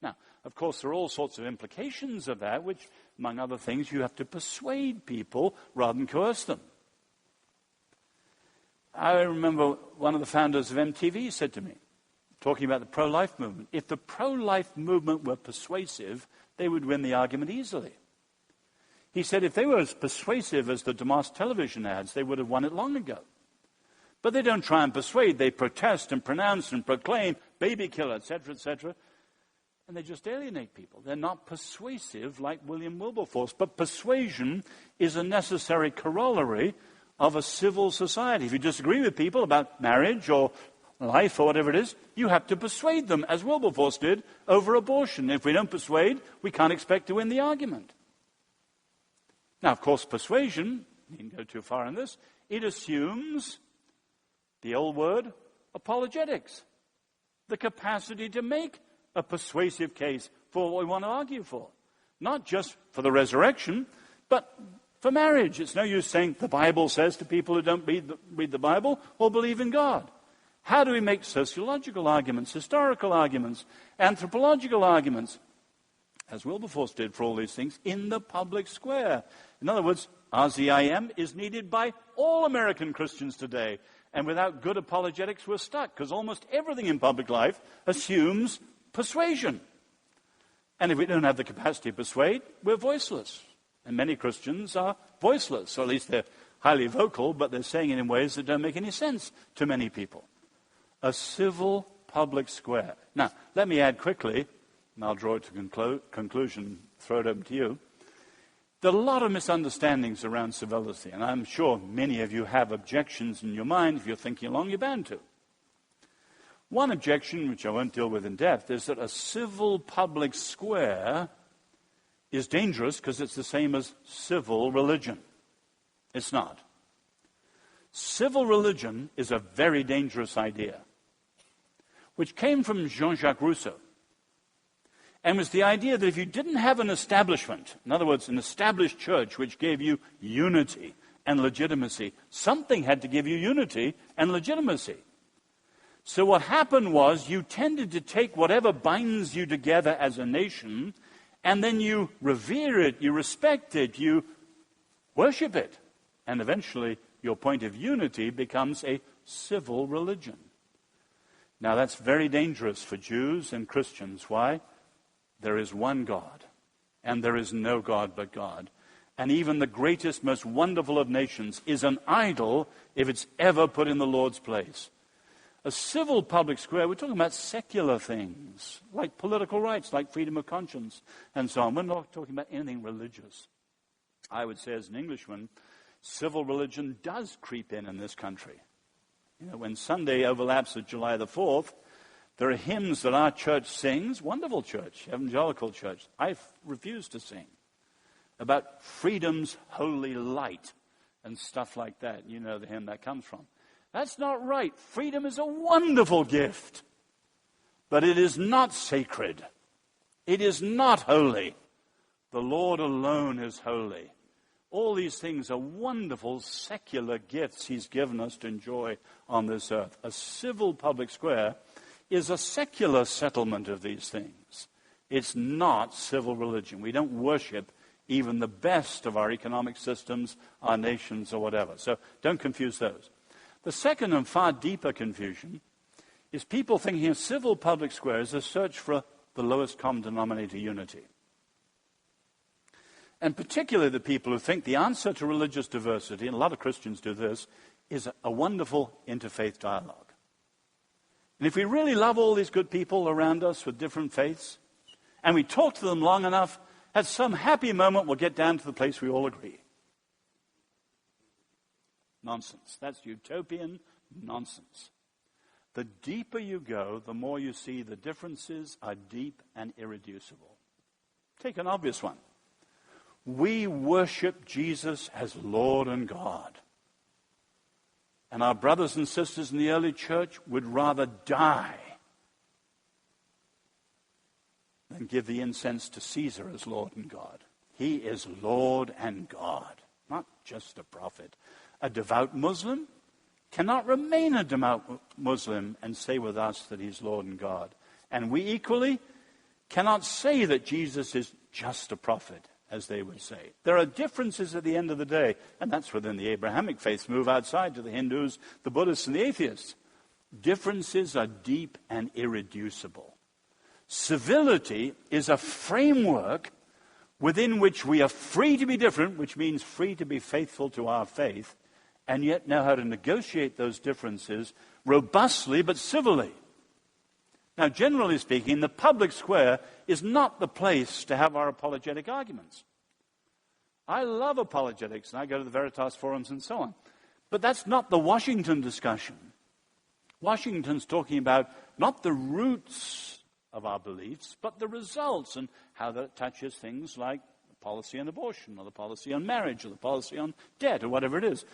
Now, of course, there are all sorts of implications of that, which, among other things, you have to persuade people rather than coerce them. I remember one of the founders of MTV said to me, talking about the pro-life movement, if the pro-life movement were persuasive, they would win the argument easily. He said if they were as persuasive as the Damas television ads, they would have won it long ago. But they don't try and persuade. They protest and pronounce and proclaim, baby killer, etc., etc., and they just alienate people. They're not persuasive like William Wilberforce. But persuasion is a necessary corollary of a civil society. If you disagree with people about marriage or life or whatever it is, you have to persuade them, as Wilberforce did over abortion. If we don't persuade, we can't expect to win the argument. Now, of course, persuasion, you can go too far in this, it assumes the old word, apologetics, the capacity to make a persuasive case for what we want to argue for. Not just for the resurrection, but for marriage. It's no use saying the Bible says to people who don't read the Bible or believe in God. How do we make sociological arguments, historical arguments, anthropological arguments, as Wilberforce did for all these things, in the public square? In other words, RZIM is needed by all American Christians today. And without good apologetics, we're stuck, because almost everything in public life assumes persuasion. And if we don't have the capacity to persuade, we're voiceless. And many Christians are voiceless, or at least they're highly vocal, but they're saying it in ways that don't make any sense to many people. A civil public square. Now, let me add quickly, and I'll draw it to conclusion, throw it open to you. There are a lot of misunderstandings around civility, and I'm sure many of you have objections in your mind. If you're thinking along, you're bound to. One objection, which I won't deal with in depth, is that a civil public square is dangerous because it's the same as civil religion. It's not. Civil religion is a very dangerous idea, which came from Jean-Jacques Rousseau, and was the idea that if you didn't have an establishment, in other words, an established church which gave you unity and legitimacy, something had to give you unity and legitimacy. So what happened was you tended to take whatever binds you together as a nation, and then you revere it, you respect it, you worship it. And eventually your point of unity becomes a civil religion. Now that's very dangerous for Jews and Christians. Why? There is one God, and there is no God but God. And even the greatest, most wonderful of nations is an idol if it's ever put in the Lord's place. A civil public square, we're talking about secular things, like political rights, like freedom of conscience, and so on. We're not talking about anything religious. I would say as an Englishman, civil religion does creep in this country. You know, when Sunday overlaps with July the 4th, there are hymns that our church sings, wonderful church, evangelical church, I refuse to sing, about freedom's holy light and stuff like that. You know the hymn that comes from. That's not right. Freedom is a wonderful gift, but it is not sacred. It is not holy. The Lord alone is holy. All these things are wonderful secular gifts he's given us to enjoy on this earth. A civil public square is a secular settlement of these things. It's not civil religion. We don't worship even the best of our economic systems, our nations, or whatever. So don't confuse those. The second and far deeper confusion is people thinking a civil public square is a search for the lowest common denominator unity. And particularly the people who think the answer to religious diversity, and a lot of Christians do this, is a wonderful interfaith dialogue. And if we really love all these good people around us with different faiths, and we talk to them long enough, at some happy moment we'll get down to the place we all agree. Nonsense. That's utopian nonsense. The deeper you go, the more you see the differences are deep and irreducible. Take an obvious one. We worship Jesus as Lord and God. And our brothers and sisters in the early church would rather die than give the incense to Caesar as Lord and God. He is Lord and God, not just a prophet. A devout Muslim cannot remain a devout Muslim and say with us that he's Lord and God. And we equally cannot say that Jesus is just a prophet, as they would say. There are differences at the end of the day, and that's within the Abrahamic faiths. Move outside to the Hindus, the Buddhists, and the atheists. Differences are deep and irreducible. Civility is a framework within which we are free to be different, which means free to be faithful to our faith, and yet know how to negotiate those differences robustly but civilly. Now, generally speaking, the public square is not the place to have our apologetic arguments. I love apologetics, and I go to the Veritas forums and so on. But that's not the Washington discussion. Washington's talking about not the roots of our beliefs, but the results and how that touches things like the policy on abortion or the policy on marriage or the policy on debt or whatever it is.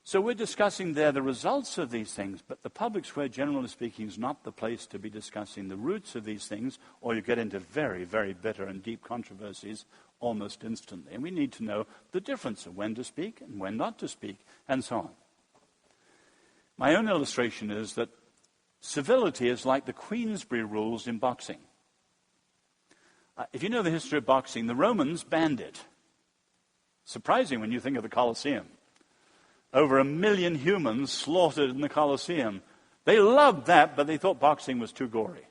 So we're discussing there the results of these things, but the public square, generally speaking, is not the place to be discussing the roots of these things, or you get into very, very bitter and deep controversies almost instantly. And we need to know the difference of when to speak and when not to speak, and so on. My own illustration is that civility is like the Queensberry rules in boxing. If you know the history of boxing, the Romans banned it. Surprising when you think of the Colosseum. Over 1 million humans slaughtered in the Colosseum. They loved that, but they thought boxing was too gory.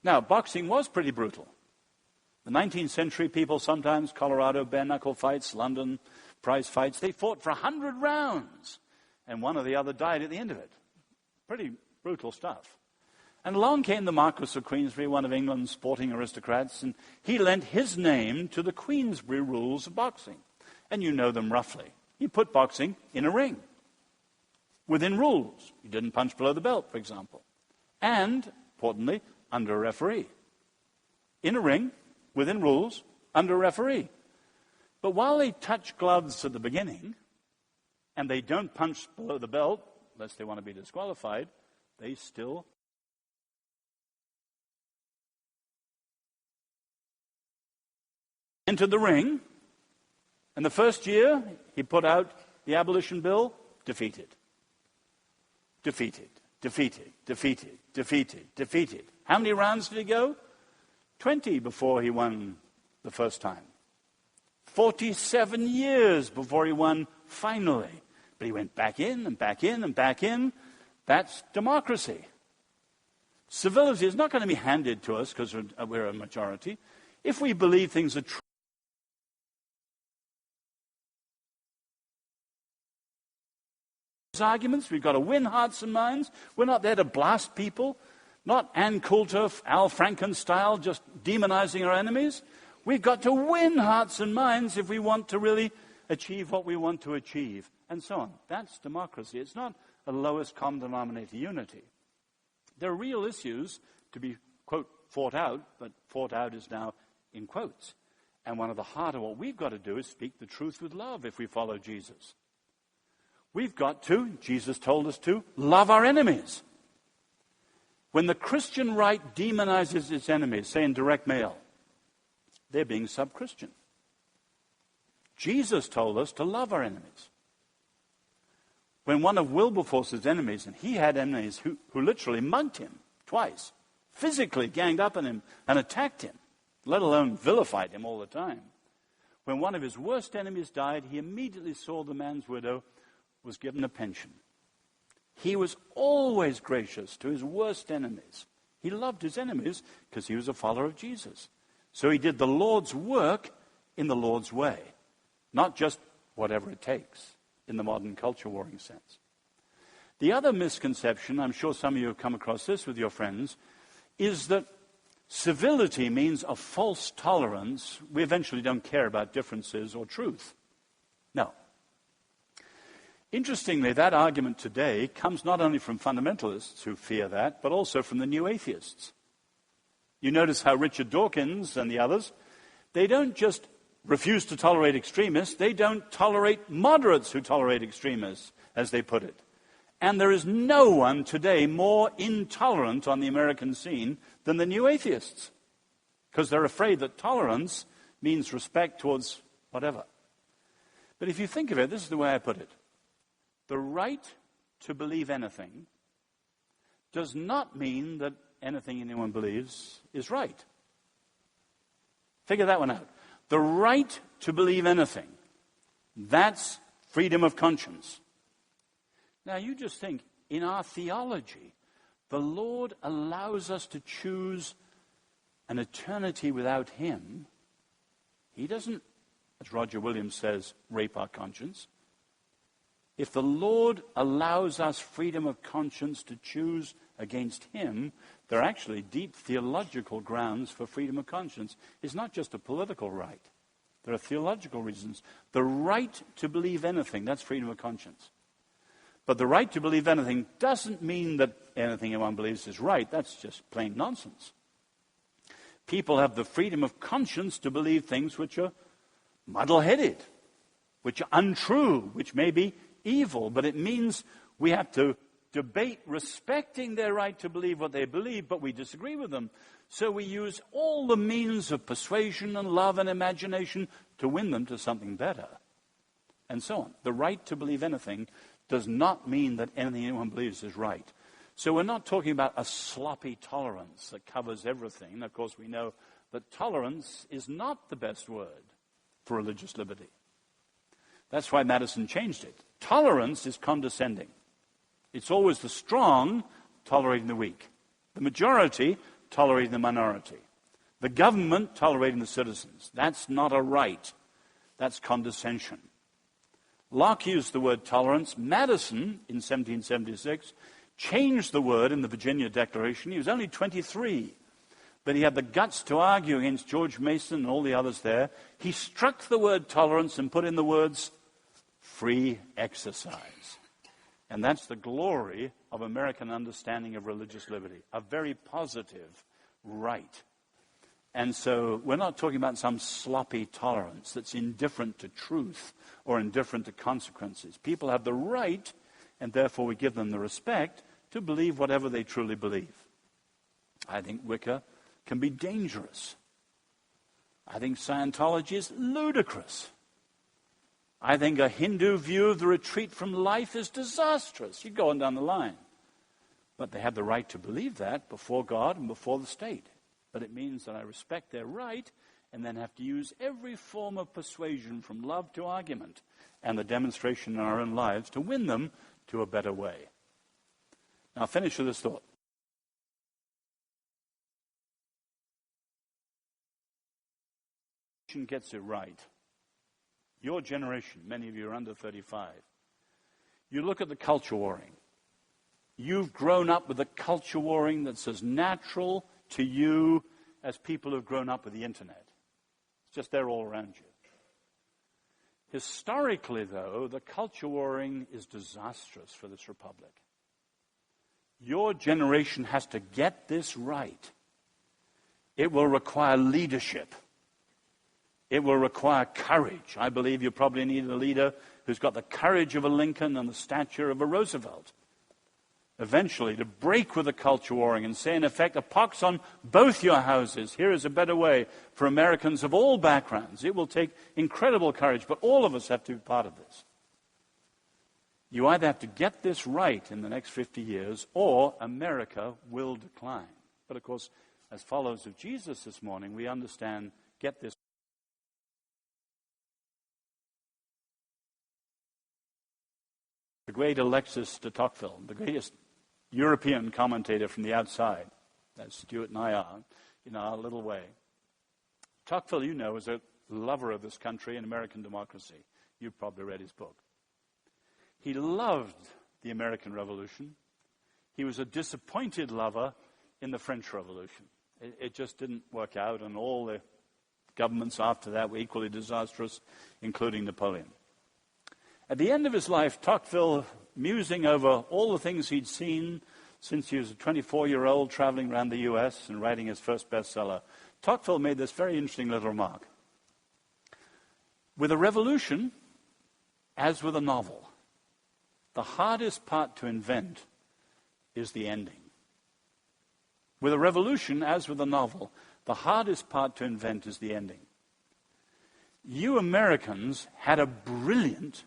Now, boxing was pretty brutal. The 19th century people sometimes, Colorado, bare-knuckle fights, London, prize fights, they fought for 100 rounds, and one or the other died at the end of it. Pretty brutal stuff. And along came the Marquis of Queensberry, one of England's sporting aristocrats, and he lent his name to the Queensberry rules of boxing. And you know them roughly. He put boxing in a ring, within rules. You didn't punch below the belt, for example. And, importantly, under a referee. In a ring, within rules, under a referee. But while they touch gloves at the beginning, and they don't punch below the belt, unless they want to be disqualified, they still entered the ring. And the first year, he put out the abolition bill, defeated. Defeated, defeated, defeated, defeated, defeated. How many rounds did he go? 20 before he won the first time. 47 years before he won finally. But he went back in and back in and back in. That's democracy. Civility is not going to be handed to us because we're a majority. If we believe things are true, arguments, we've got to win hearts and minds. We're not there to blast people, not Ann Coulter, Al Franken style, just demonizing our enemies. We've got to win hearts and minds if we want to really achieve what we want to achieve, and so on. That's democracy. It's not a lowest common denominator unity. There are real issues to be, quote, fought out, but fought out is now in quotes. And one of the heart of what we've got to do is speak the truth with love if we follow Jesus. We've got to, Jesus told us to, love our enemies. When the Christian right demonizes its enemies, say in direct mail, they're being sub-Christian. Jesus told us to love our enemies. When one of Wilberforce's enemies, and he had enemies who literally mugged him twice, physically ganged up on him and attacked him, let alone vilified him all the time. When one of his worst enemies died, he immediately saw the man's widow was given a pension. He was always gracious to his worst enemies. He loved his enemies because he was a follower of Jesus. So he did the Lord's work in the Lord's way, not just whatever it takes in the modern culture warring sense. The other misconception, I'm sure some of you have come across this with your friends, is that civility means a false tolerance. We eventually don't care about differences or truth. No. Interestingly, that argument today comes not only from fundamentalists who fear that, but also from the new atheists. You notice how Richard Dawkins and the others, they don't just refuse to tolerate extremists, they don't tolerate moderates who tolerate extremists, as they put it. And there is no one today more intolerant on the American scene than the new atheists, because they're afraid that tolerance means respect towards whatever. But if you think of it, this is the way I put it. The right to believe anything does not mean that anything anyone believes is right. Figure that one out. The right to believe anything, that's freedom of conscience. Now you just think, in our theology, the Lord allows us to choose an eternity without Him. He doesn't, as Roger Williams says, rape our conscience. If the Lord allows us freedom of conscience to choose against Him, there are actually deep theological grounds for freedom of conscience. It's not just a political right. There are theological reasons. The right to believe anything, that's freedom of conscience. But the right to believe anything doesn't mean that anything anyone believes is right. That's just plain nonsense. People have the freedom of conscience to believe things which are muddle-headed, which are untrue, which may be evil. But it means we have to debate respecting their right to believe what they believe, but we disagree with them. So we use all the means of persuasion and love and imagination to win them to something better, and so on. The right to believe anything does not mean that anything anyone believes is right. So we're not talking about a sloppy tolerance that covers everything. Of course, we know that tolerance is not the best word for religious liberty. That's why Madison changed it. Tolerance is condescending. It's always the strong tolerating the weak, the majority tolerating the minority, the government tolerating the citizens. That's not a right. That's condescension. Locke used the word tolerance. Madison, in 1776, changed the word in the Virginia Declaration. He was only 23, but he had the guts to argue against George Mason and all the others there. He struck the word tolerance and put in the words free exercise. And that's the glory of American understanding of religious liberty, a very positive right. And so we're not talking about some sloppy tolerance that's indifferent to truth or indifferent to consequences. People have the right, and therefore we give them the respect, to believe whatever they truly believe. I think Wicca can be dangerous. I think Scientology is ludicrous. I think a Hindu view of the retreat from life is disastrous. You go on down the line. But they have the right to believe that before God and before the state. But it means that I respect their right and then have to use every form of persuasion, from love to argument, and the demonstration in our own lives to win them to a better way. Now, I'll finish with this thought. Gets it right. Your generation, many of you are under 35. You look at the culture warring. You've grown up with a culture warring that's as natural to you as people who've grown up with the internet. It's just there all around you. Historically, though, the culture warring is disastrous for this republic. Your generation has to get this right. It will require leadership. It will require courage. I believe you probably need a leader who's got the courage of a Lincoln and the stature of a Roosevelt. Eventually, to break with the culture warring and say, in effect, a pox on both your houses. Here is a better way for Americans of all backgrounds. It will take incredible courage, but all of us have to be part of this. You either have to get this right in the next 50 years, or America will decline. But of course, as followers of Jesus this morning, we understand, get this. The great Alexis de Tocqueville, the greatest European commentator from the outside, as Stuart and I are, in our little way. Tocqueville, you know, is a lover of this country and American democracy. You've probably read his book. He loved the American Revolution. He was a disappointed lover in the French Revolution. It just didn't work out, and all the governments after that were equally disastrous, including Napoleon. At the end of his life, Tocqueville, musing over all the things he'd seen, since he was a 24-year-old traveling around the U.S. and writing his first bestseller. Tocqueville made this very interesting little remark. With a revolution, as with a novel, the hardest part to invent is the ending. With a revolution, as with a novel, the hardest part to invent is the ending. You Americans had a brilliant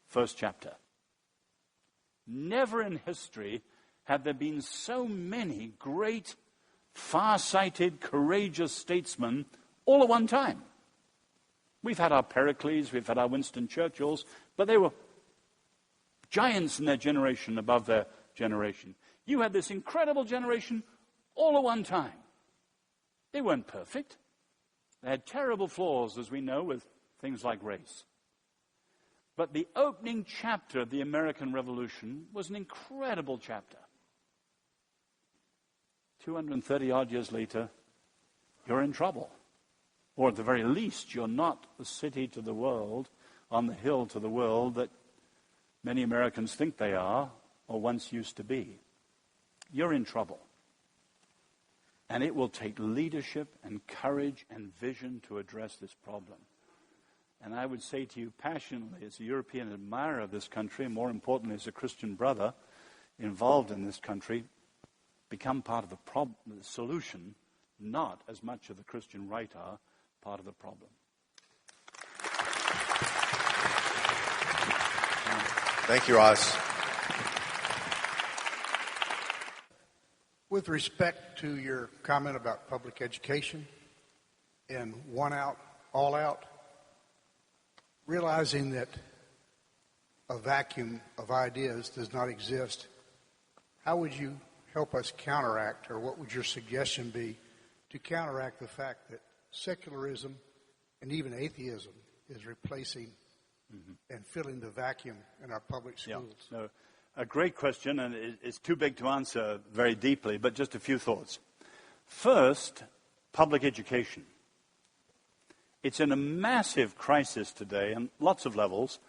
first chapter. Never in history have there been so many great, far-sighted, courageous statesmen all at one time. We've had our Pericles, we've had our Winston Churchills, but they were giants in their generation above their generation. You had this incredible generation all at one time. They weren't perfect. They had terrible flaws, as we know, with things like race. But the opening chapter of the American Revolution was an incredible chapter. 230-odd years later, you're in trouble. Or at the very least, you're not the city to the world, on the hill to the world that many Americans think they are or once used to be. You're in trouble. And it will take leadership and courage and vision to address this problem. And I would say to you passionately, as a European admirer of this country, and more importantly, as a Christian brother involved in this country, become part of the solution, not as much of the Christian right are part of the problem. Thank you, Oz. With respect to your comment about public education and one out, all out, realizing that a vacuum of ideas does not exist, how would you help us counteract, or what would your suggestion be to counteract the fact that secularism and even atheism is replacing and filling the vacuum in our public schools? Yeah, no, a great question, and it's too big to answer very deeply, but just a few thoughts. First, public education. It's in a massive crisis today on lots of levels.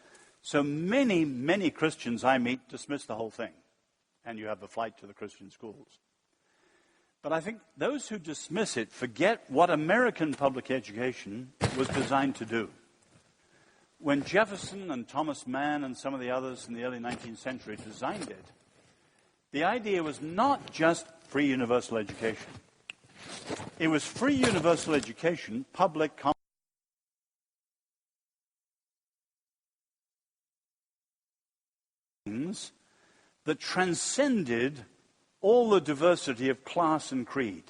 So many Christians I meet dismiss the whole thing. And you have the flight to the Christian schools. But I think those who dismiss it forget what American public education was designed to do. When Jefferson and Thomas Mann and some of the others in the early 19th century designed it, the idea was not just free universal education. It was free universal education, public that transcended all the diversity of class and creed.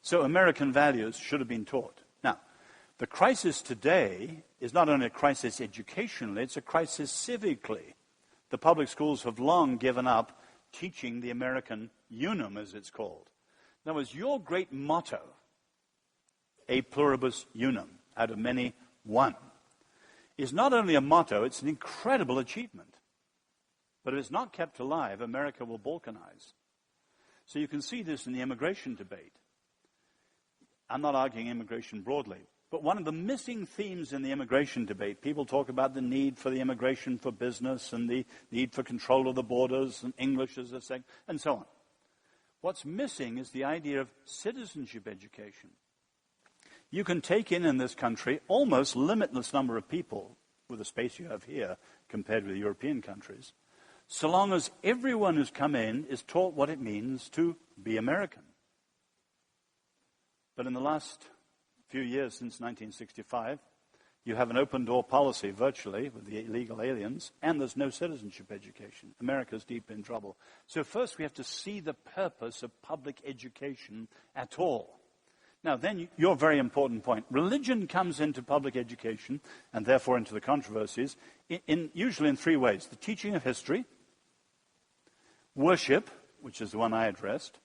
So American values should have been taught. Now, the crisis today is not only a crisis educationally, it's a crisis civically. The public schools have long given up teaching the American unum, as it's called. In other words, your great motto, a pluribus unum, out of many, one, is not only a motto, it's an incredible achievement. But if it's not kept alive, America will balkanize. So you can see this in the immigration debate. I'm not arguing immigration broadly, but one of the missing themes in the immigration debate, people talk about the need for the immigration for business and the need for control of the borders and English as a second, and so on. What's missing is the idea of citizenship education. You can take in this country almost limitless number of people with the space you have here compared with European countries, so long as everyone who's come in is taught what it means to be American. But in the last few years, since 1965, you have an open-door policy, virtually, with the illegal aliens, and there's no citizenship education. America's deep in trouble. So first we have to see the purpose of public education at all. Now, then, your very important point. Religion comes into public education, and therefore into the controversies, usually in three ways. The teaching of history, worship, which is the one I addressed,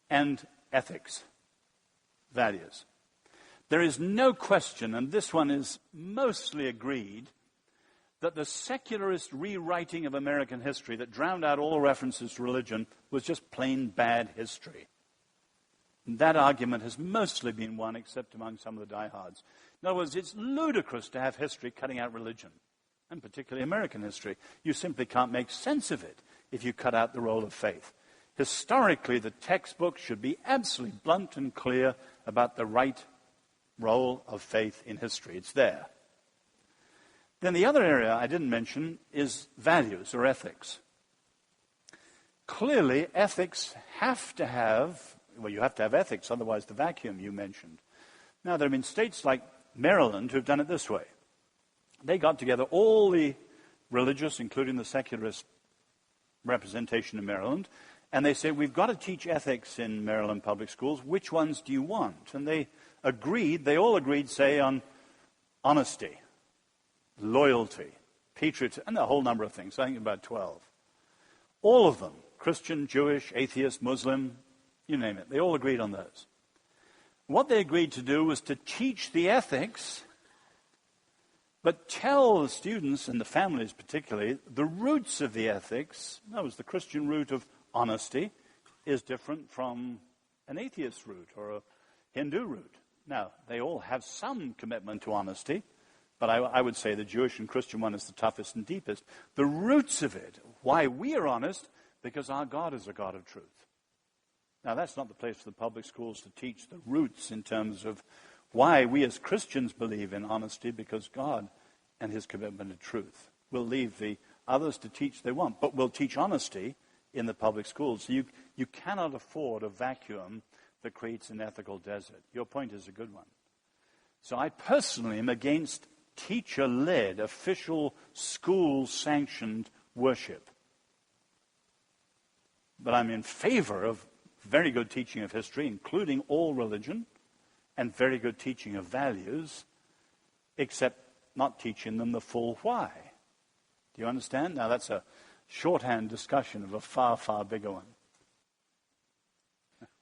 and ethics, values. There is no question, and this one is mostly agreed, that the secularist rewriting of American history that drowned out all references to religion was just plain bad history. And that argument has mostly been won, except among some of the diehards. In other words, it's ludicrous to have history cutting out religion, and particularly American history. You simply can't make sense of it if you cut out the role of faith. Historically, the textbook should be absolutely blunt and clear about the right role of faith in history. It's there. Then the other area I didn't mention is values or ethics. Clearly, ethics have to have, well, you have to have ethics, otherwise the vacuum you mentioned. Now, there have been states like Maryland who've done it this way. They got together all the religious, including the secularist representation in Maryland, and they said, we've got to teach ethics in Maryland public schools. Which ones do you want? And they all agreed, say, on honesty, loyalty, patriotism, and a whole number of things. I think about 12. All of them, Christian, Jewish, atheist, Muslim, you name it. They all agreed on those. What they agreed to do was to teach the ethics, but tell the students, and the families particularly, the roots of the ethics. That was the Christian root of honesty is different from an atheist root or a Hindu root. Now, they all have some commitment to honesty, but I would say the Jewish and Christian one is the toughest and deepest. The roots of it, why we are honest, because our God is a God of truth. Now, that's not the place for the public schools to teach the roots in terms of why we as Christians believe in honesty, because God and his commitment to truth. We'll leave the others to teach they want, but we'll teach honesty in the public schools. So you cannot afford a vacuum that creates an ethical desert. Your point is a good one. So I personally am against teacher-led, official, school-sanctioned worship. But I'm in favor of very good teaching of history, including all religion, and very good teaching of values, except not teaching them the full why. Do you understand? Now, that's a shorthand discussion of a far, far bigger one.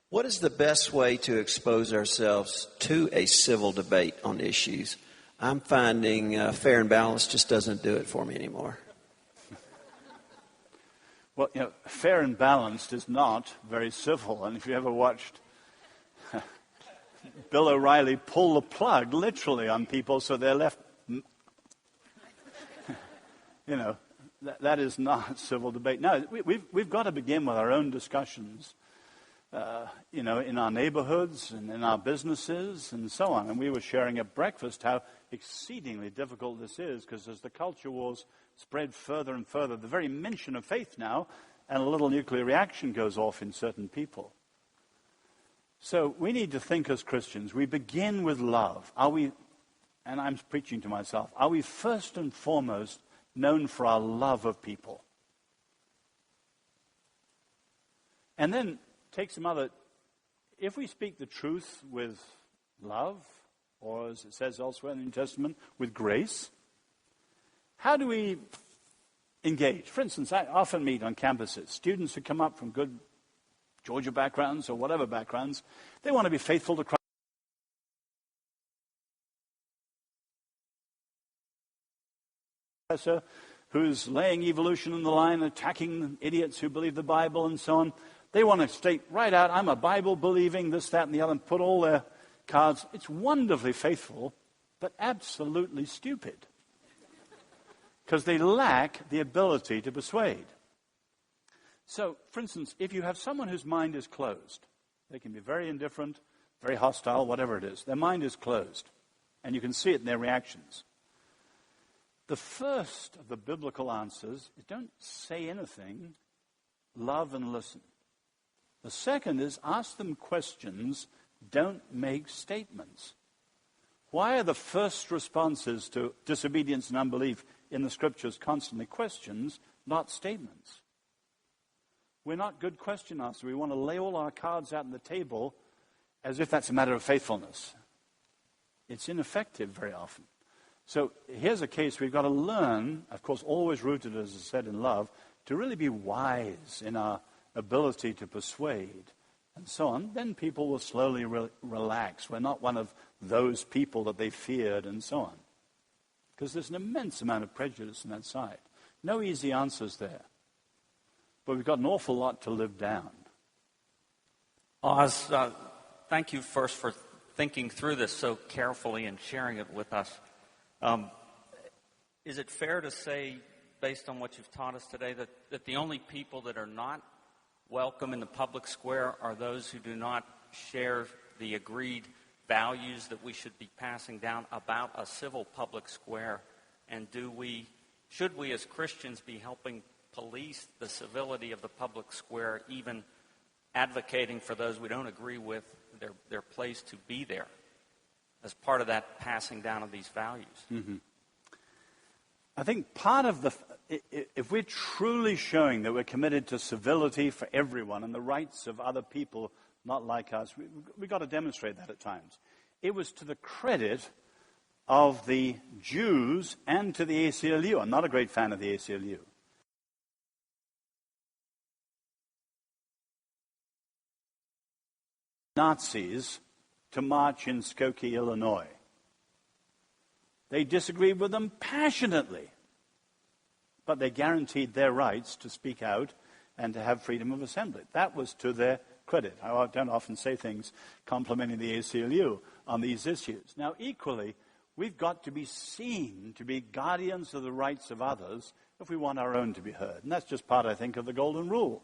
What is the best way to expose ourselves to a civil debate on issues? I'm finding Fair and Balanced just doesn't do it for me anymore. Well, Fair and Balanced is not very civil. And if you ever watched Bill O'Reilly pull the plug literally on people so they're left, that is not civil debate. No, we've got to begin with our own discussions, in our neighborhoods and in our businesses and so on. And we were sharing at breakfast how exceedingly difficult this is, because as the culture wars spread further and further, the very mention of faith now, and a little nuclear reaction goes off in certain people. So we need to think as Christians. We begin with love. Are we, and I'm preaching to myself, are we first and foremost known for our love of people? And then take some other, if we speak the truth with love, or as it says elsewhere in the New Testament, with grace, how do we engage? For instance, I often meet on campuses students who come up from good Georgia backgrounds or whatever backgrounds. They want to be faithful to Christ. Who's laying evolution in the line, attacking idiots who believe the Bible and so on. They want to state right out, I'm a Bible-believing, this, that, and the other, and put all their cards. It's wonderfully faithful, but absolutely stupid. Because they lack the ability to persuade. So, for instance, if you have someone whose mind is closed, they can be very indifferent, very hostile, whatever it is. Their mind is closed, and you can see it in their reactions. The first of the biblical answers is don't say anything, love and listen. The second is ask them questions, don't make statements. Why are the first responses to disobedience and unbelief in the Scriptures constantly questions, not statements? We're not good question askers. We want to lay all our cards out on the table as if that's a matter of faithfulness. It's ineffective very often. So here's a case we've got to learn, of course, always rooted, as I said, in love, to really be wise in our ability to persuade and so on. Then people will slowly relax. We're not one of those people that they feared and so on. Because there's an immense amount of prejudice on that side. No easy answers there. But we've got an awful lot to live down. Oz, thank you first for thinking through this so carefully and sharing it with us. Is it fair to say based on what you've taught us today, that the only people that are not welcome in the public square are those who do not share the agreed values that we should be passing down about a civil public square? And should we as Christians be helping police the civility of the public square, even advocating for those we don't agree with their place to be there as part of that passing down of these values? Mm-hmm. I think part of if we're truly showing that we're committed to civility for everyone and the rights of other people not like us, we've got to demonstrate that at times. It was to the credit of the Jews and to the ACLU. I'm not a great fan of the ACLU. Nazis to march in Skokie, Illinois. They disagreed with them passionately, but they guaranteed their rights to speak out and to have freedom of assembly. That was to their credit. I don't often say things complimenting the ACLU on these issues. Now, equally, we've got to be seen to be guardians of the rights of others if we want our own to be heard. And that's just part, I think, of the golden rule.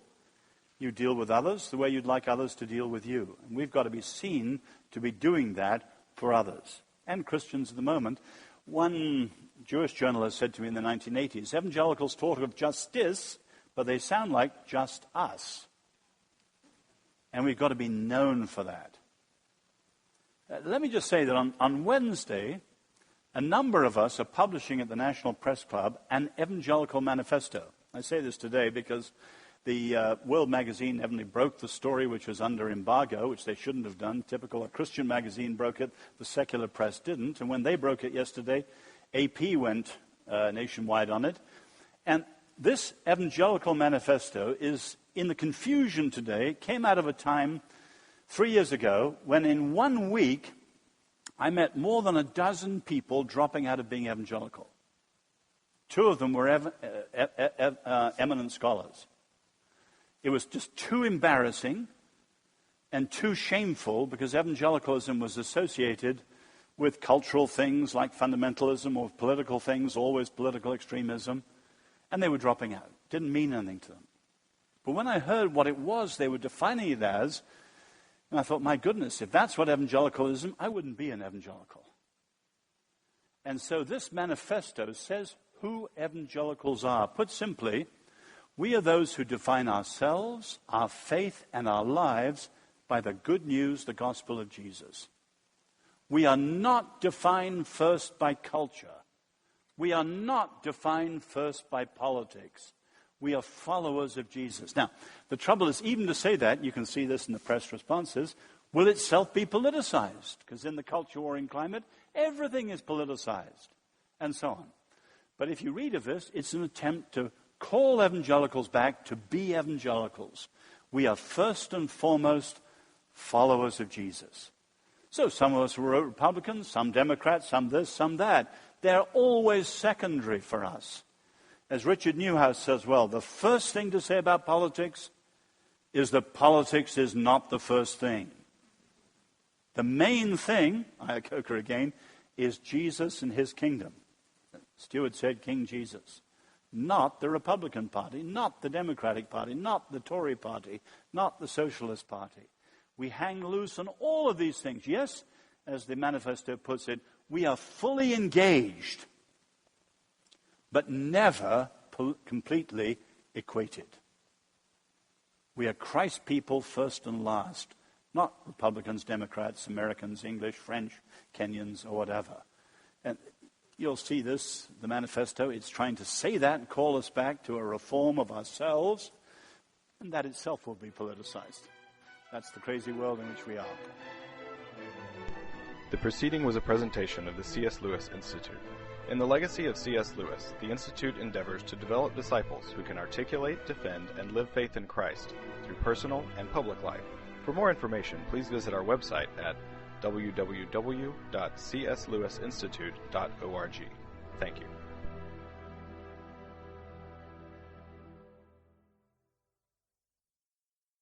You deal with others the way you'd like others to deal with you. And we've got to be seen to be doing that for others. And Christians at the moment. One Jewish journalist said to me in the 1980s, evangelicals talk of justice, but they sound like just us. And we've got to be known for that. Let me just say that on Wednesday, a number of us are publishing at the National Press Club an evangelical manifesto. I say this today because the World magazine evidently broke the story, which was under embargo, which they shouldn't have done. Typical, a Christian magazine broke it, the secular press didn't. And when they broke it yesterday, AP went nationwide on it. And this evangelical manifesto is in the confusion today. It came out of a time 3 years ago when in 1 week I met more than a dozen people dropping out of being evangelical. 2 of them were eminent scholars. It was just too embarrassing and too shameful because evangelicalism was associated with cultural things like fundamentalism or political things, always political extremism, and they were dropping out. Didn't mean anything to them. But when I heard what it was they were defining it as, and I thought, my goodness, if that's what evangelicalism, I wouldn't be an evangelical. And so this manifesto says who evangelicals are. Put simply, we are those who define ourselves, our faith, and our lives by the good news, the gospel of Jesus. We are not defined first by culture. We are not defined first by politics. We are followers of Jesus. Now, the trouble is, even to say that, you can see this in the press responses, will itself be politicized? Because in the culture warring climate, everything is politicized, and so on. But if you read of this, it's an attempt to call evangelicals back to be evangelicals. We are first and foremost followers of Jesus. So some of us were Republicans, some Democrats, some this, some that. They're always secondary for us. As Richard Newhouse says, well, the first thing to say about politics is that politics is not the first thing. The main thing, I Coker again, is Jesus and his kingdom. Stewart said King Jesus. Not the Republican Party, not the Democratic Party, not the Tory Party, not the Socialist Party. We hang loose on all of these things. Yes, as the manifesto puts it, we are fully engaged, but never completely equated. We are Christ's people first and last, not Republicans, Democrats, Americans, English, French, Kenyans, or whatever. And you'll see this, the manifesto, it's trying to say that and call us back to a reform of ourselves, and that itself will be politicized. That's the crazy world in which we are. The preceding was a presentation of the C.S. Lewis Institute. In the legacy of C.S. Lewis, the Institute endeavors to develop disciples who can articulate, defend, and live faith in Christ through personal and public life. For more information, please visit our website at www.cslewisinstitute.org. Thank you.